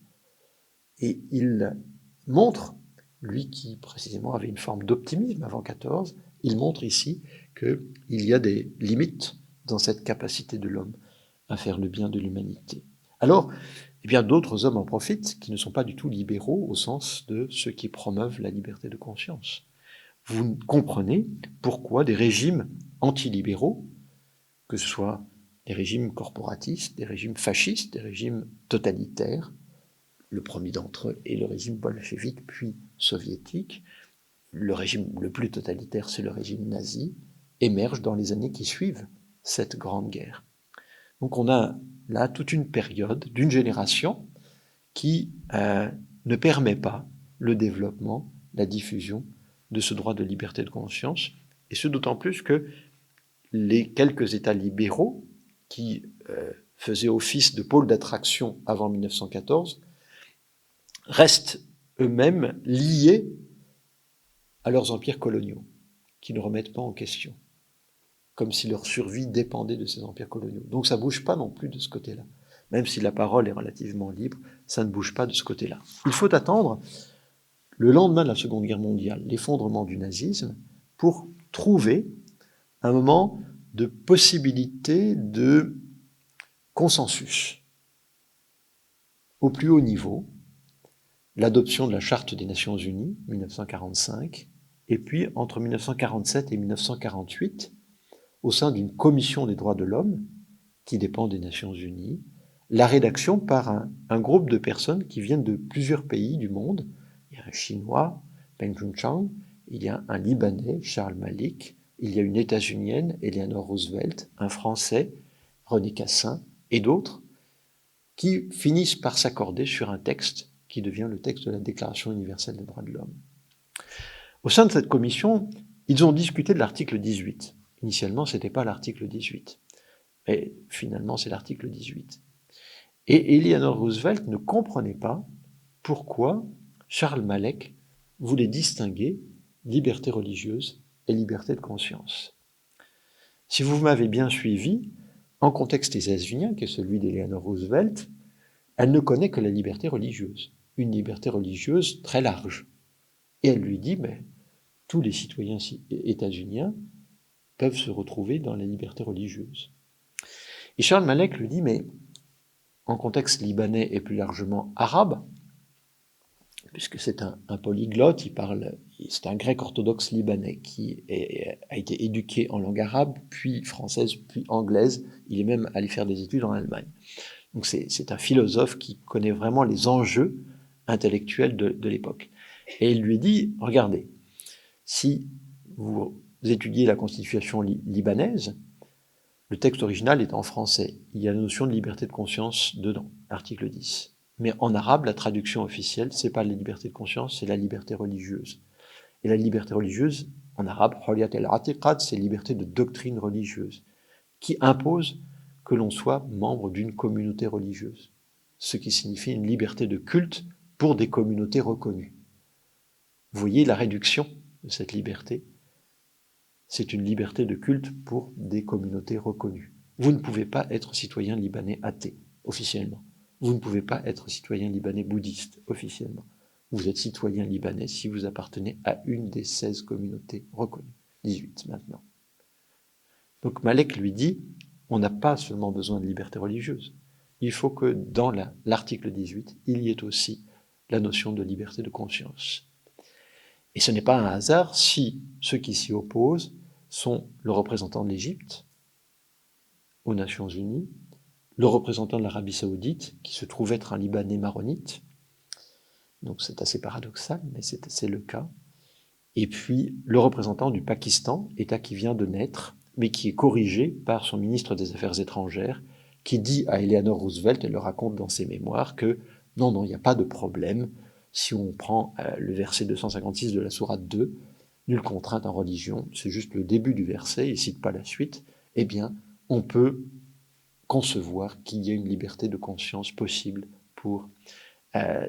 [SPEAKER 1] Et il montre, lui qui précisément avait une forme d'optimisme avant 14, il montre ici qu'il y a des limites dans cette capacité de l'homme à faire le bien de l'humanité. Alors, eh bien, d'autres hommes en profitent qui ne sont pas du tout libéraux au sens de ceux qui promeuvent la liberté de conscience. Vous comprenez pourquoi des régimes antilibéraux, que ce soit des régimes corporatistes, des régimes fascistes, des régimes totalitaires, le premier d'entre eux est le régime bolchevique puis soviétique, le régime le plus totalitaire c'est le régime nazi, émergent dans les années qui suivent cette grande guerre. Donc on a là toute une période d'une génération qui ne permet pas le développement, la diffusion de ce droit de liberté de conscience, et ce d'autant plus que les quelques États libéraux qui faisaient office de pôle d'attraction avant 1914 restent eux-mêmes liés à leurs empires coloniaux, qui ne remettent pas en question, comme si leur survie dépendait de ces empires coloniaux. Donc ça ne bouge pas non plus de ce côté-là. Même si la parole est relativement libre, ça ne bouge pas de ce côté-là. Il faut attendre le lendemain de la Seconde Guerre mondiale, l'effondrement du nazisme, pour trouver un moment de possibilité de consensus au plus haut niveau, l'adoption de la Charte des Nations Unies, 1945, et puis entre 1947 et 1948, au sein d'une commission des droits de l'homme, qui dépend des Nations Unies, la rédaction par un groupe de personnes qui viennent de plusieurs pays du monde. Il y a un Chinois, Peng Junchang, il y a un Libanais, Charles Malik, il y a une États-Unienne, Eleanor Roosevelt, un Français, René Cassin, et d'autres, qui finissent par s'accorder sur un texte qui devient le texte de la Déclaration universelle des droits de l'homme. Au sein de cette commission, ils ont discuté de l'article 18. Initialement, ce n'était pas l'article 18, mais finalement, c'est l'article 18. Et Eleanor Roosevelt ne comprenait pas pourquoi Charles Malek voulait distinguer liberté religieuse et liberté de conscience. Si vous m'avez bien suivi, en contexte états-unien, qui est celui d'Eleanor Roosevelt, elle ne connaît que la liberté religieuse, une liberté religieuse très large. Et elle lui dit, mais tous les citoyens états-uniens peuvent se retrouver dans la liberté religieuse. Et Charles Malek lui dit, mais en contexte libanais et plus largement arabe, puisque c'est un polyglotte, c'est un grec orthodoxe libanais qui a été éduqué en langue arabe, puis française, puis anglaise. Il est même allé faire des études en Allemagne. Donc c'est un philosophe qui connaît vraiment les enjeux intellectuels de l'époque. Et il lui dit, regardez, si vous étudiez la constitution libanaise, le texte original est en français. Il y a la notion de liberté de conscience dedans, article 10. Mais en arabe, la traduction officielle, c'est pas la liberté de conscience, c'est la liberté religieuse. Et la liberté religieuse, en arabe, hurriyat al-i'tiqad, c'est liberté de doctrine religieuse, qui impose que l'on soit membre d'une communauté religieuse, ce qui signifie une liberté de culte pour des communautés reconnues. Vous voyez la réduction de cette liberté? C'est une liberté de culte pour des communautés reconnues. Vous ne pouvez pas être citoyen libanais athée, officiellement. Vous ne pouvez pas être citoyen libanais bouddhiste, officiellement. Vous êtes citoyen libanais si vous appartenez à une des 16 communautés reconnues. 18 maintenant. Donc Malek lui dit, on n'a pas seulement besoin de liberté religieuse. Il faut que dans l'article 18, il y ait aussi la notion de liberté de conscience. Et ce n'est pas un hasard si ceux qui s'y opposent sont le représentant de l'Égypte aux Nations Unies, le représentant de l'Arabie Saoudite, qui se trouve être un Libanais maronite, donc c'est assez paradoxal, mais c'est le cas, et puis le représentant du Pakistan, État qui vient de naître, mais qui est corrigé par son ministre des Affaires étrangères, qui dit à Eleanor Roosevelt, elle le raconte dans ses mémoires, que non, il n'y a pas de problème, si on prend le verset 256 de la sourate 2, nulle contrainte en religion, c'est juste le début du verset, il ne cite pas la suite, eh bien, on peut concevoir qu'il y ait une liberté de conscience possible pour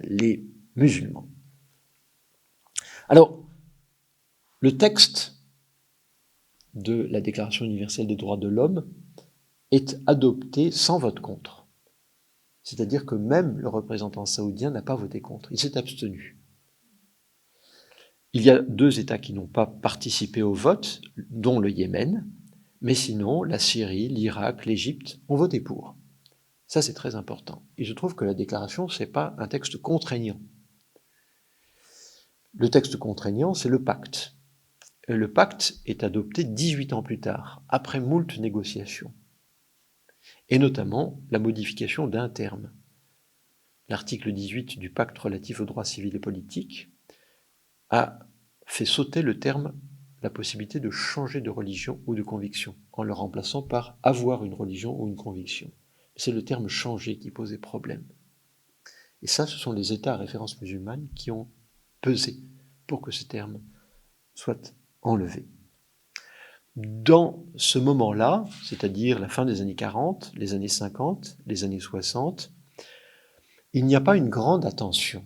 [SPEAKER 1] les musulmans. Alors, le texte de la Déclaration universelle des droits de l'homme est adopté sans vote contre. C'est-à-dire que même le représentant saoudien n'a pas voté contre, il s'est abstenu. Il y a 2 États qui n'ont pas participé au vote, dont le Yémen, mais sinon, la Syrie, l'Irak, l'Égypte ont voté pour. Ça, c'est très important. Et je trouve que la déclaration, ce n'est pas un texte contraignant. Le texte contraignant, c'est le pacte. Le pacte est adopté 18 ans plus tard, après moult négociations, et notamment la modification d'un terme. L'article 18 du pacte relatif aux droits civils et politiques a fait sauter le terme, la possibilité de changer de religion ou de conviction, en le remplaçant par avoir une religion ou une conviction. C'est le terme changer qui posait problème. Et ça, ce sont les États à référence musulmane qui ont pesé pour que ce terme soit enlevé. Dans ce moment-là, c'est-à-dire la fin des années 40, les années 50, les années 60, il n'y a pas une grande attention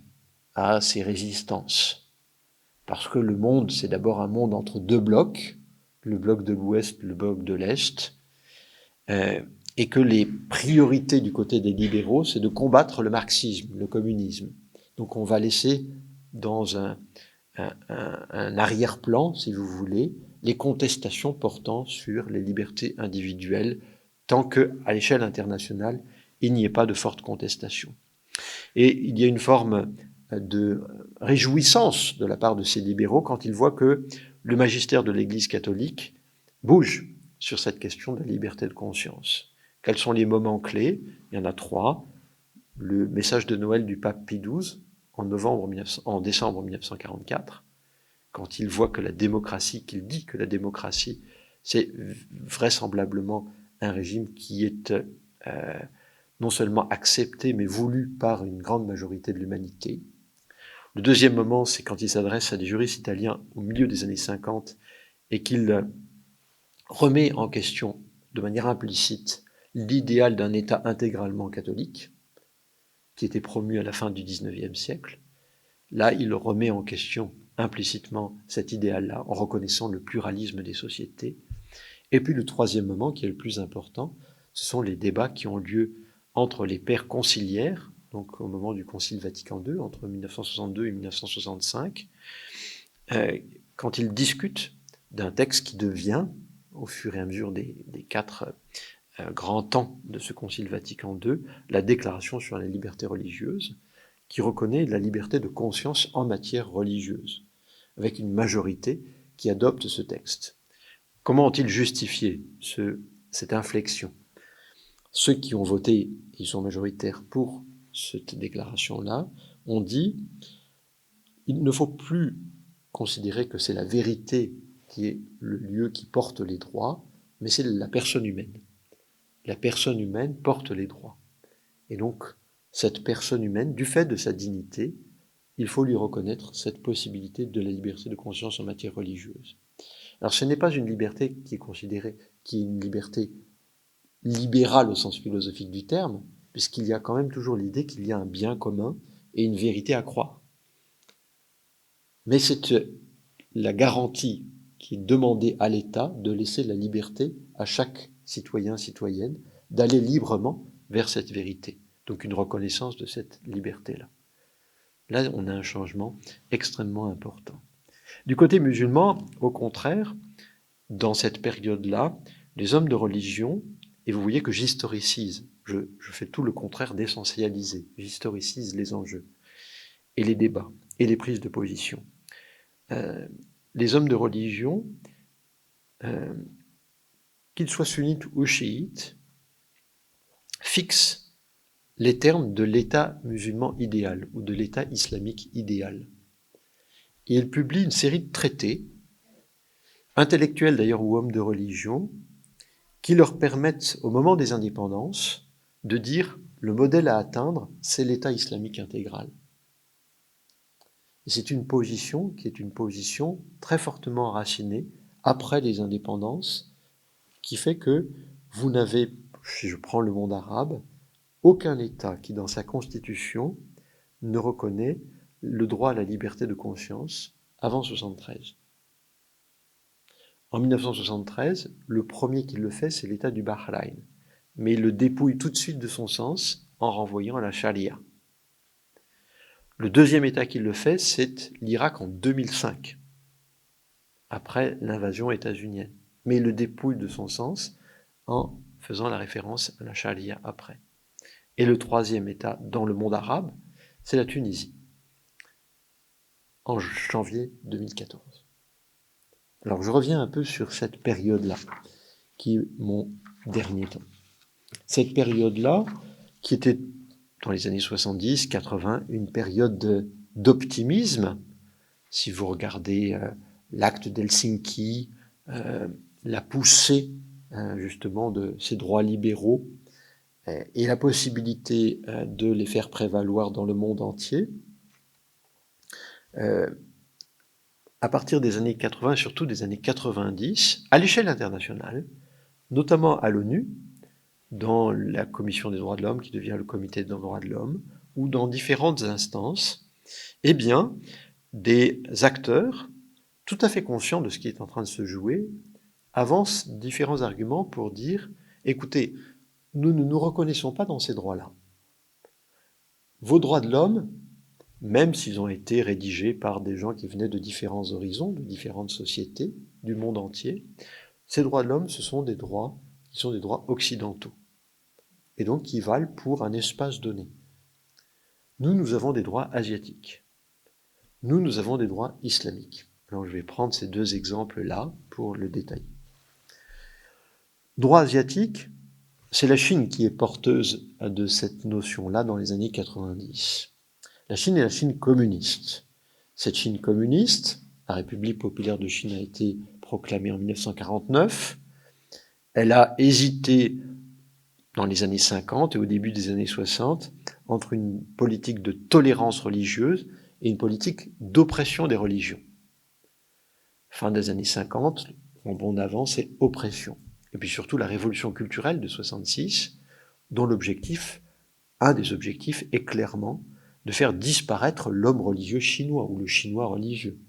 [SPEAKER 1] à ces résistances. Parce que le monde, c'est d'abord un monde entre 2 blocs, le bloc de l'Ouest, le bloc de l'Est, et que les priorités du côté des libéraux, c'est de combattre le marxisme, le communisme. Donc on va laisser dans un arrière-plan, si vous voulez, les contestations portant sur les libertés individuelles, tant qu'à l'échelle internationale, il n'y ait pas de forte contestation. Et il y a une forme de réjouissance de la part de ces libéraux quand ils voient que le magistère de l'Église catholique bouge sur cette question de la liberté de conscience. Quels sont les moments clés? Il y en a 3. Le message de Noël du pape Pie XII en décembre 1944, quand il voit que la démocratie, qu'il dit que la démocratie, c'est vraisemblablement un régime qui est non seulement accepté, mais voulu par une grande majorité de l'humanité. Le deuxième moment, c'est quand il s'adresse à des juristes italiens au milieu des années 50 et qu'il remet en question de manière implicite l'idéal d'un État intégralement catholique, qui était promu à la fin du XIXe siècle. Là, il remet en question implicitement cet idéal-là en reconnaissant le pluralisme des sociétés. Et puis le troisième moment, qui est le plus important, ce sont les débats qui ont lieu entre les pères conciliaires, donc au moment du Concile Vatican II, entre 1962 et 1965, quand ils discutent d'un texte qui devient, au fur et à mesure des 4 grands temps de ce Concile Vatican II, la Déclaration sur la liberté religieuse, qui reconnaît la liberté de conscience en matière religieuse, avec une majorité qui adopte ce texte. Comment ont-ils justifié cette inflexion? Ceux qui ont voté, ils sont majoritaires pour cette déclaration-là, ont dit il ne faut plus considérer que c'est la vérité qui est le lieu qui porte les droits, mais c'est la personne humaine. La personne humaine porte les droits. Et donc, cette personne humaine, du fait de sa dignité, il faut lui reconnaître cette possibilité de la liberté de conscience en matière religieuse. Alors, ce n'est pas une liberté qui est considérée, qui est une liberté libérale au sens philosophique du terme, puisqu'il y a quand même toujours l'idée qu'il y a un bien commun et une vérité à croire. Mais c'est la garantie qui est demandée à l'État de laisser la liberté à chaque citoyen, citoyenne, d'aller librement vers cette vérité. Donc une reconnaissance de cette liberté-là. Là, on a un changement extrêmement important. Du côté musulman, au contraire, dans cette période-là, les hommes de religion, et vous voyez que j'historicise, je fais tout le contraire d'essentialiser, j'historicise les enjeux, et les débats, et les prises de position. Les hommes de religion, qu'ils soient sunnites ou chiites, fixent les termes de l'État musulman idéal ou de l'État islamique idéal. Et ils publient une série de traités, intellectuels d'ailleurs ou hommes de religion, qui leur permettent, au moment des indépendances, de dire le modèle à atteindre, c'est l'État islamique intégral. Et c'est une position qui est une position très fortement enracinée après les indépendances, qui fait que vous n'avez, si je prends le monde arabe, aucun État qui, dans sa constitution, ne reconnaît le droit à la liberté de conscience avant 1973. En 1973, le premier qui le fait, c'est l'État du Bahreïn. Mais il le dépouille tout de suite de son sens en renvoyant à la charia. Le deuxième État qui le fait, c'est l'Irak en 2005, après l'invasion états-unienne. Mais il le dépouille de son sens en faisant la référence à la charia après. Et le troisième État dans le monde arabe, c'est la Tunisie, en janvier 2014. Alors je reviens un peu sur cette période-là, qui est mon dernier temps. Cette période-là, qui était dans les années 70, 80, une période d'optimisme, si vous regardez l'acte d'Helsinki, la poussée justement de ces droits libéraux et la possibilité de les faire prévaloir dans le monde entier, à partir des années 80, surtout des années 90, à l'échelle internationale, notamment à l'ONU, dans la Commission des droits de l'homme, qui devient le Comité des droits de l'homme, ou dans différentes instances, eh bien, des acteurs, tout à fait conscients de ce qui est en train de se jouer, avancent différents arguments pour dire, écoutez, nous ne nous reconnaissons pas dans ces droits-là. Vos droits de l'homme, même s'ils ont été rédigés par des gens qui venaient de différents horizons, de différentes sociétés, du monde entier, ces droits de l'homme, ce sont des droits qui sont des droits occidentaux, et donc qui valent pour un espace donné. Nous avons des droits asiatiques. Nous avons des droits islamiques. Alors je vais prendre ces deux exemples-là pour le détailler. Droit asiatique, c'est la Chine qui est porteuse de cette notion-là dans les années 90. La Chine est la Chine communiste. Cette Chine communiste, la République populaire de Chine a été proclamée en 1949. Elle a hésité dans les années 50 et au début des années 60 entre une politique de tolérance religieuse et une politique d'oppression des religions. Fin des années 50, en bond avant, c'est oppression. Et puis surtout la révolution culturelle de 66, dont l'objectif, un des objectifs, est clairement de faire disparaître l'homme religieux chinois ou le chinois religieux.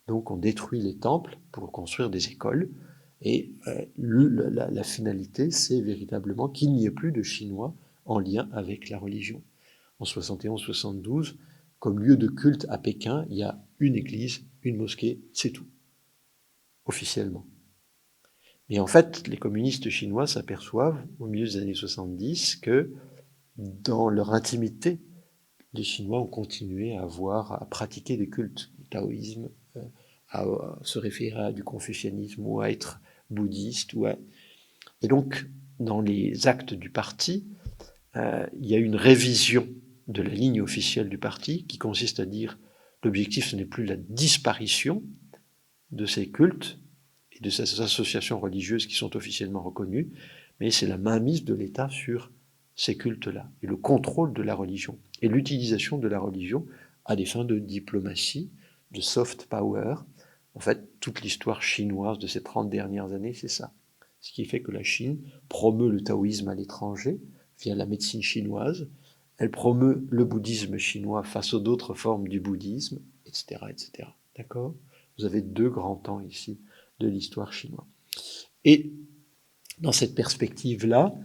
[SPEAKER 1] Donc on détruit les temples pour construire des écoles. Et la finalité, c'est véritablement qu'il n'y ait plus de Chinois en lien avec la religion. En 71-72, comme lieu de culte à Pékin, il y a une église, une mosquée, c'est tout, officiellement. Et en fait, les communistes chinois s'aperçoivent, au milieu des années 70, que dans leur intimité, les Chinois ont continué à pratiquer des cultes, du taoïsme, à se référer à du confucianisme ou à être bouddhiste. Et donc, dans les actes du parti, il y a une révision de la ligne officielle du parti qui consiste à dire l'objectif, ce n'est plus la disparition de ces cultes et de ces associations religieuses qui sont officiellement reconnues, mais c'est la mainmise de l'État sur ces cultes-là et le contrôle de la religion et l'utilisation de la religion à des fins de diplomatie, de soft power. En fait, toute l'histoire chinoise de ces 30 dernières années, c'est ça. Ce qui fait que la Chine promeut le taoïsme à l'étranger via la médecine chinoise, elle promeut le bouddhisme chinois face aux autres formes du bouddhisme, etc., etc. D'accord ? Vous avez deux grands temps ici de l'histoire chinoise. Et dans cette perspective-là,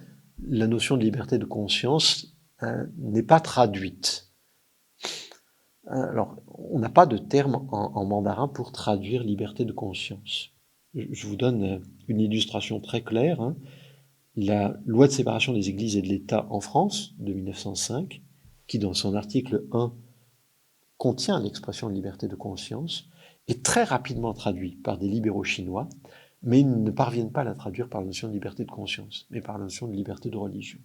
[SPEAKER 1] la notion de liberté de conscience n'est pas traduite. Alors, on n'a pas de terme en mandarin pour traduire liberté de conscience. Je vous donne une illustration très claire. La loi de séparation des églises et de l'État en France de 1905, qui dans son article 1 contient l'expression de liberté de conscience, est très rapidement traduit par des libéraux chinois, mais ils ne parviennent pas à la traduire par la notion de liberté de conscience, mais par la notion de liberté de religion.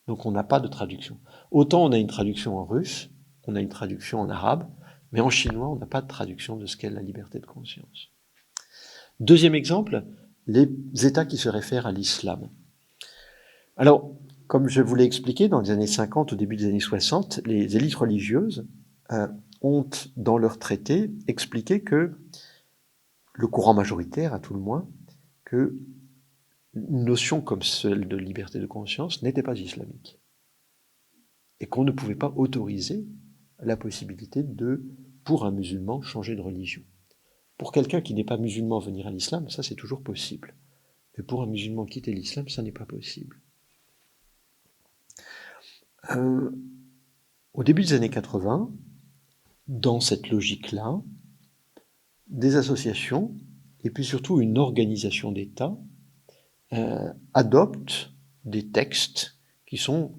[SPEAKER 1] Donc on n'a pas de traduction. Autant on a une traduction en russe, on a une traduction en arabe, mais en chinois, on n'a pas de traduction de ce qu'est la liberté de conscience. Deuxième exemple, les États qui se réfèrent à l'islam. Alors, comme je vous l'ai expliqué, dans les années 50, au début des années 60, les élites religieuses ont, dans leurs traités, expliqué que, le courant majoritaire à tout le moins, que une notion comme celle de liberté de conscience n'était pas islamique. Et qu'on ne pouvait pas autoriser la possibilité de, pour un musulman, changer de religion. Pour quelqu'un qui n'est pas musulman venir à l'islam, ça c'est toujours possible. Mais pour un musulman quitter l'islam, ça n'est pas possible. Au début des années 80, dans cette logique-là, des associations, et puis surtout une organisation d'État, adoptent des textes qui sont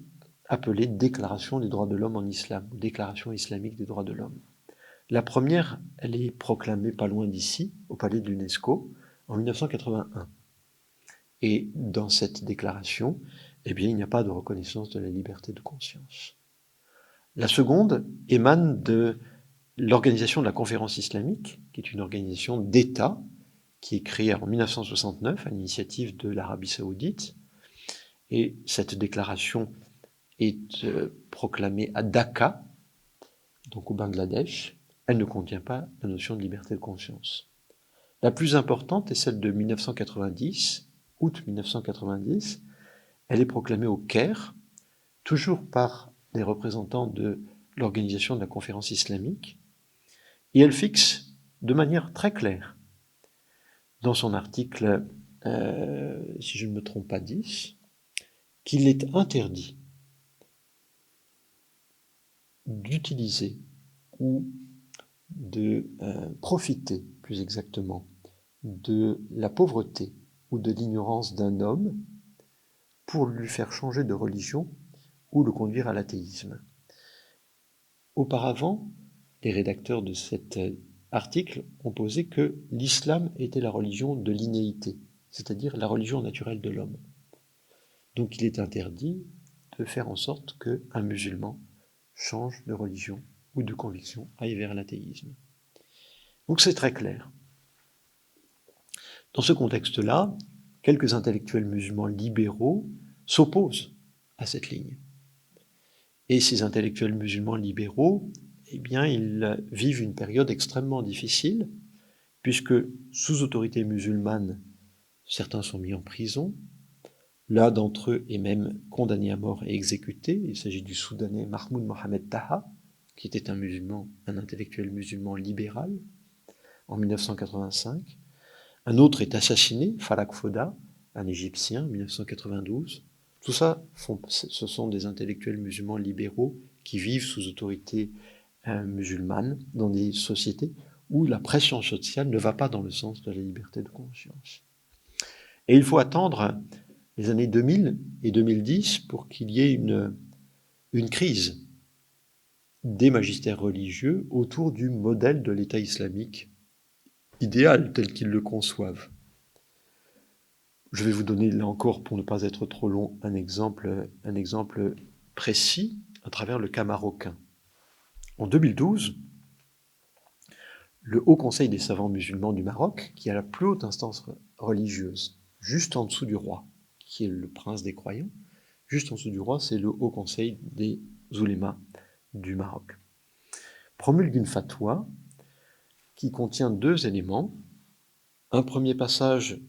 [SPEAKER 1] appelés Déclaration des droits de l'homme en islam, ou Déclaration islamique des droits de l'homme. La première, elle est proclamée pas loin d'ici, au palais de l'UNESCO, en 1981. Et dans cette déclaration, eh bien, il n'y a pas de reconnaissance de la liberté de conscience. La seconde émane de l'organisation de la Conférence islamique, qui est une organisation d'État, qui est créée en 1969 à l'initiative de l'Arabie saoudite. Et cette déclaration est proclamée à Dhaka, donc au Bangladesh. Elle ne contient pas la notion de liberté de conscience. La plus importante est celle de 1990, août 1990. Elle est proclamée au Caire, toujours par des représentants de l'organisation de la Conférence islamique, et elle fixe de manière très claire, dans son article, si je ne me trompe pas, 10, qu'il est interdit d'utiliser ou de profiter, plus exactement, de la pauvreté ou de l'ignorance d'un homme pour lui faire changer de religion ou le conduire à l'athéisme. Auparavant, les rédacteurs de cet article ont posé que l'islam était la religion de l'innéité, c'est-à-dire la religion naturelle de l'homme. Donc il est interdit de faire en sorte qu'un musulman change de religion ou de conviction, aille vers l'athéisme. Donc c'est très clair. Dans ce contexte-là, quelques intellectuels musulmans libéraux s'opposent à cette ligne. Et ces intellectuels musulmans libéraux, eh bien, ils vivent une période extrêmement difficile, puisque sous autorité musulmane, certains sont mis en prison. L'un d'entre eux est même condamné à mort et exécuté. Il s'agit du Soudanais Mahmoud Mohamed Taha, qui était un musulman, un intellectuel musulman libéral. en 1985. Un autre est assassiné, Falak Foda, un Égyptien, en 1992. Tout ça, ce sont des intellectuels musulmans libéraux qui vivent sous autorité musulmane dans des sociétés où la pression sociale ne va pas dans le sens de la liberté de conscience. Et il faut attendre les années 2000 et 2010 pour qu'il y ait une crise des magistères religieux autour du modèle de l'État islamique idéal tel qu'ils le conçoivent. Je vais vous donner, là encore, pour ne pas être trop long, un exemple précis à travers le cas marocain. En 2012, le Haut Conseil des savants musulmans du Maroc, qui est la plus haute instance religieuse, juste en dessous du roi, qui est le prince des croyants, juste en dessous du roi, c'est le Haut Conseil des oulémas du Maroc, promulgue une fatwa qui contient 2 éléments. Un premier passage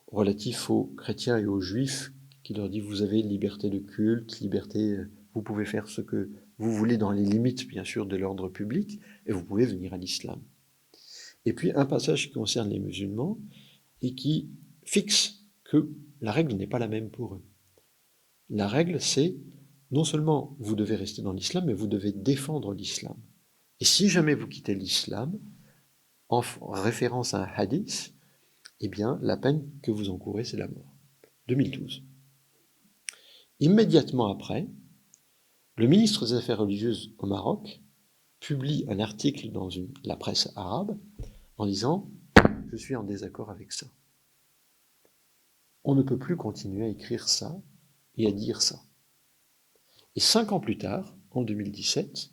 [SPEAKER 1] relatif aux chrétiens et aux juifs, qui leur dit vous avez liberté de culte, liberté, vous pouvez faire ce que vous voulez dans les limites, bien sûr, de l'ordre public, et vous pouvez venir à l'islam. Et puis un passage qui concerne les musulmans et qui fixe que la règle n'est pas la même pour eux. La règle, c'est non seulement vous devez rester dans l'islam, mais vous devez défendre l'islam. Et si jamais vous quittez l'islam, en référence à un hadith, eh bien, la peine que vous encourez, c'est la mort. 2012. Immédiatement après, le ministre des Affaires religieuses au Maroc publie un article dans la presse arabe en disant « Je suis en désaccord avec ça. On ne peut plus continuer à écrire ça et à dire ça. » Et 5 ans plus tard, en 2017,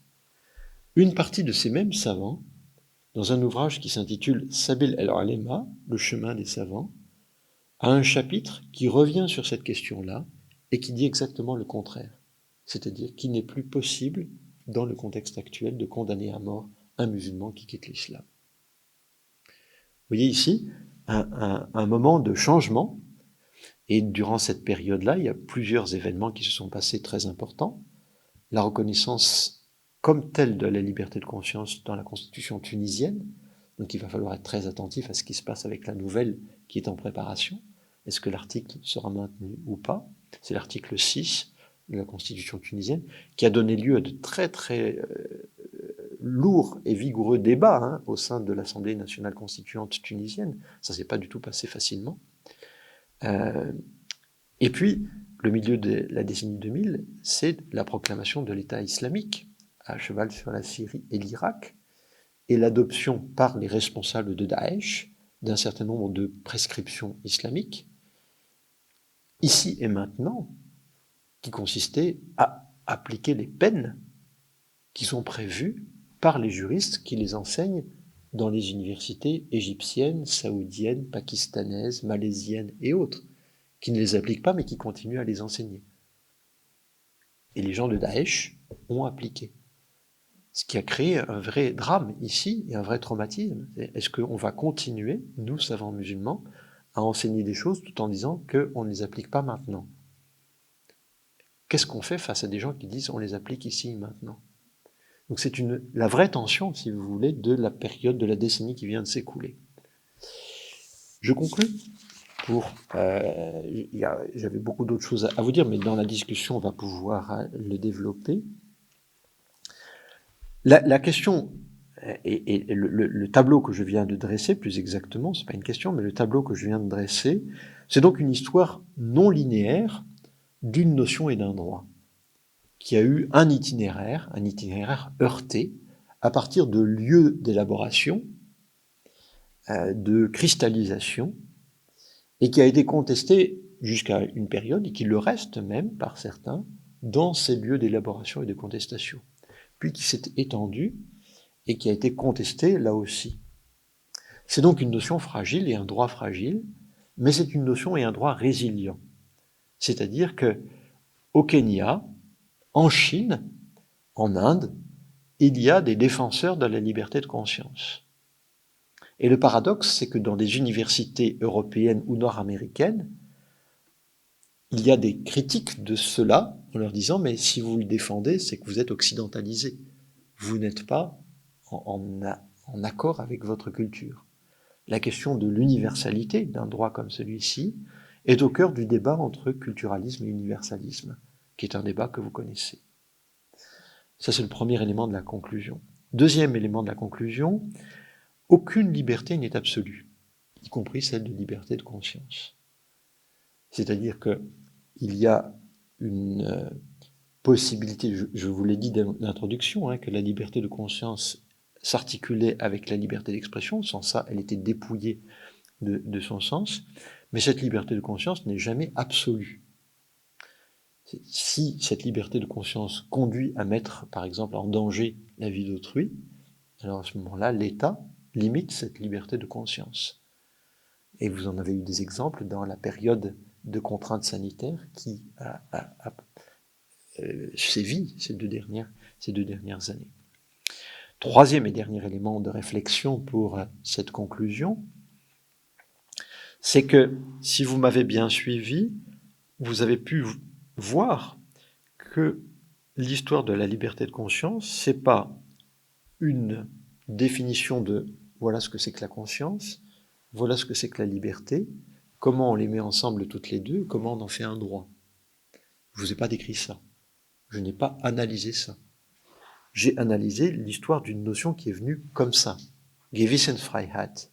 [SPEAKER 1] une partie de ces mêmes savants, dans un ouvrage qui s'intitule « Sabil al-Ulema », le chemin des savants, a un chapitre qui revient sur cette question-là et qui dit exactement le contraire. C'est-à-dire qu'il n'est plus possible, dans le contexte actuel, de condamner à mort un musulman qui quitte l'islam. Vous voyez ici un moment de changement, et durant cette période-là, il y a plusieurs événements qui se sont passés très importants. La reconnaissance comme telle de la liberté de conscience dans la constitution tunisienne, donc il va falloir être très attentif à ce qui se passe avec la nouvelle qui est en préparation. Est-ce que l'article sera maintenu ou pas? C'est l'article 6 de la constitution tunisienne qui a donné lieu à de très très lourds et vigoureux débats au sein de l'Assemblée nationale constituante tunisienne. Ça ne s'est pas du tout passé facilement. Et puis, le milieu de la décennie 2000, c'est la proclamation de l'État islamique à cheval sur la Syrie et l'Irak, et l'adoption par les responsables de Daesh d'un certain nombre de prescriptions islamiques, ici et maintenant, qui consistaient à appliquer les peines qui sont prévues par les juristes qui les enseignent dans les universités égyptiennes, saoudiennes, pakistanaises, malaisiennes et autres, qui ne les appliquent pas mais qui continuent à les enseigner. Et les gens de Daesh ont appliqué. Ce qui a créé un vrai drame ici et un vrai traumatisme. Est-ce qu'on va continuer, nous, savants musulmans, à enseigner des choses tout en disant qu'on ne les applique pas maintenant? Qu'est-ce qu'on fait face à des gens qui disent on les applique ici et maintenant? Donc c'est la vraie tension, si vous voulez, de la période, de la décennie qui vient de s'écouler. Je conclus. J'avais beaucoup d'autres choses à vous dire, mais dans la discussion, on va pouvoir le développer. La question, et le tableau que je viens de dresser, plus exactement, c'est pas une question, mais le tableau que je viens de dresser, c'est donc une histoire non linéaire d'une notion et d'un droit, qui a eu un itinéraire heurté, à partir de lieux d'élaboration, de cristallisation, et qui a été contesté jusqu'à une période, et qui le reste même par certains, dans ces lieux d'élaboration et de contestation, puis qui s'est étendu et qui a été contesté là aussi. C'est donc une notion fragile et un droit fragile, mais c'est une notion et un droit résilient. C'est-à-dire que au Kenya, en Chine, en Inde, il y a des défenseurs de la liberté de conscience. Et le paradoxe, c'est que dans des universités européennes ou nord-américaines, il y a des critiques de cela en leur disant « mais si vous le défendez, c'est que vous êtes occidentalisé. Vous n'êtes pas en accord avec votre culture. la question de l'universalité d'un droit comme celui-ci est au cœur du débat entre culturalisme et universalisme, qui est un débat que vous connaissez. Ça, c'est le premier élément de la conclusion. Deuxième élément de la conclusion, aucune liberté n'est absolue, y compris celle de liberté de conscience. C'est-à-dire qu'il y a une possibilité, je vous l'ai dit d'introduction, que la liberté de conscience s'articulait avec la liberté d'expression, sans ça, elle était dépouillée de son sens, mais cette liberté de conscience n'est jamais absolue. Si cette liberté de conscience conduit à mettre, par exemple, en danger la vie d'autrui, alors à ce moment-là, l'État limite cette liberté de conscience. Et vous en avez eu des exemples dans la période de contraintes sanitaires qui a sévi ces deux dernières années. Troisième et dernier élément de réflexion pour cette conclusion, c'est que si vous m'avez bien suivi, vous avez pu voir que l'histoire de la liberté de conscience, c'est pas une définition de voilà ce que c'est que la conscience, voilà ce que c'est que la liberté, comment on les met ensemble toutes les deux, comment on en fait un droit. Je vous ai pas décrit ça. Je n'ai pas analysé ça. J'ai analysé l'histoire d'une notion qui est venue comme ça. Gewissensfreiheit,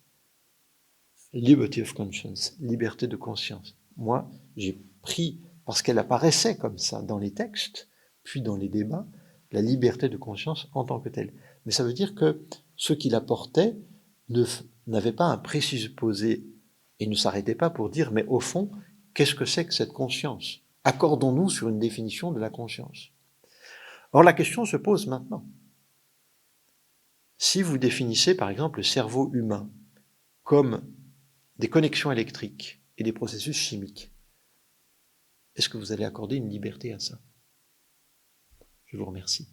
[SPEAKER 1] liberty of conscience, liberté de conscience. Moi, j'ai pris, parce qu'elle apparaissait comme ça dans les textes, puis dans les débats, la liberté de conscience en tant que telle. Mais ça veut dire que ceux qui la portaient n'avaient pas un présupposé et ne s'arrêtaient pas pour dire, mais au fond, qu'est-ce que c'est que cette conscience? Accordons-nous sur une définition de la conscience. Or, la question se pose maintenant. Si vous définissez, par exemple, le cerveau humain comme des connexions électriques et des processus chimiques, est-ce que vous allez accorder une liberté à ça? Je vous remercie.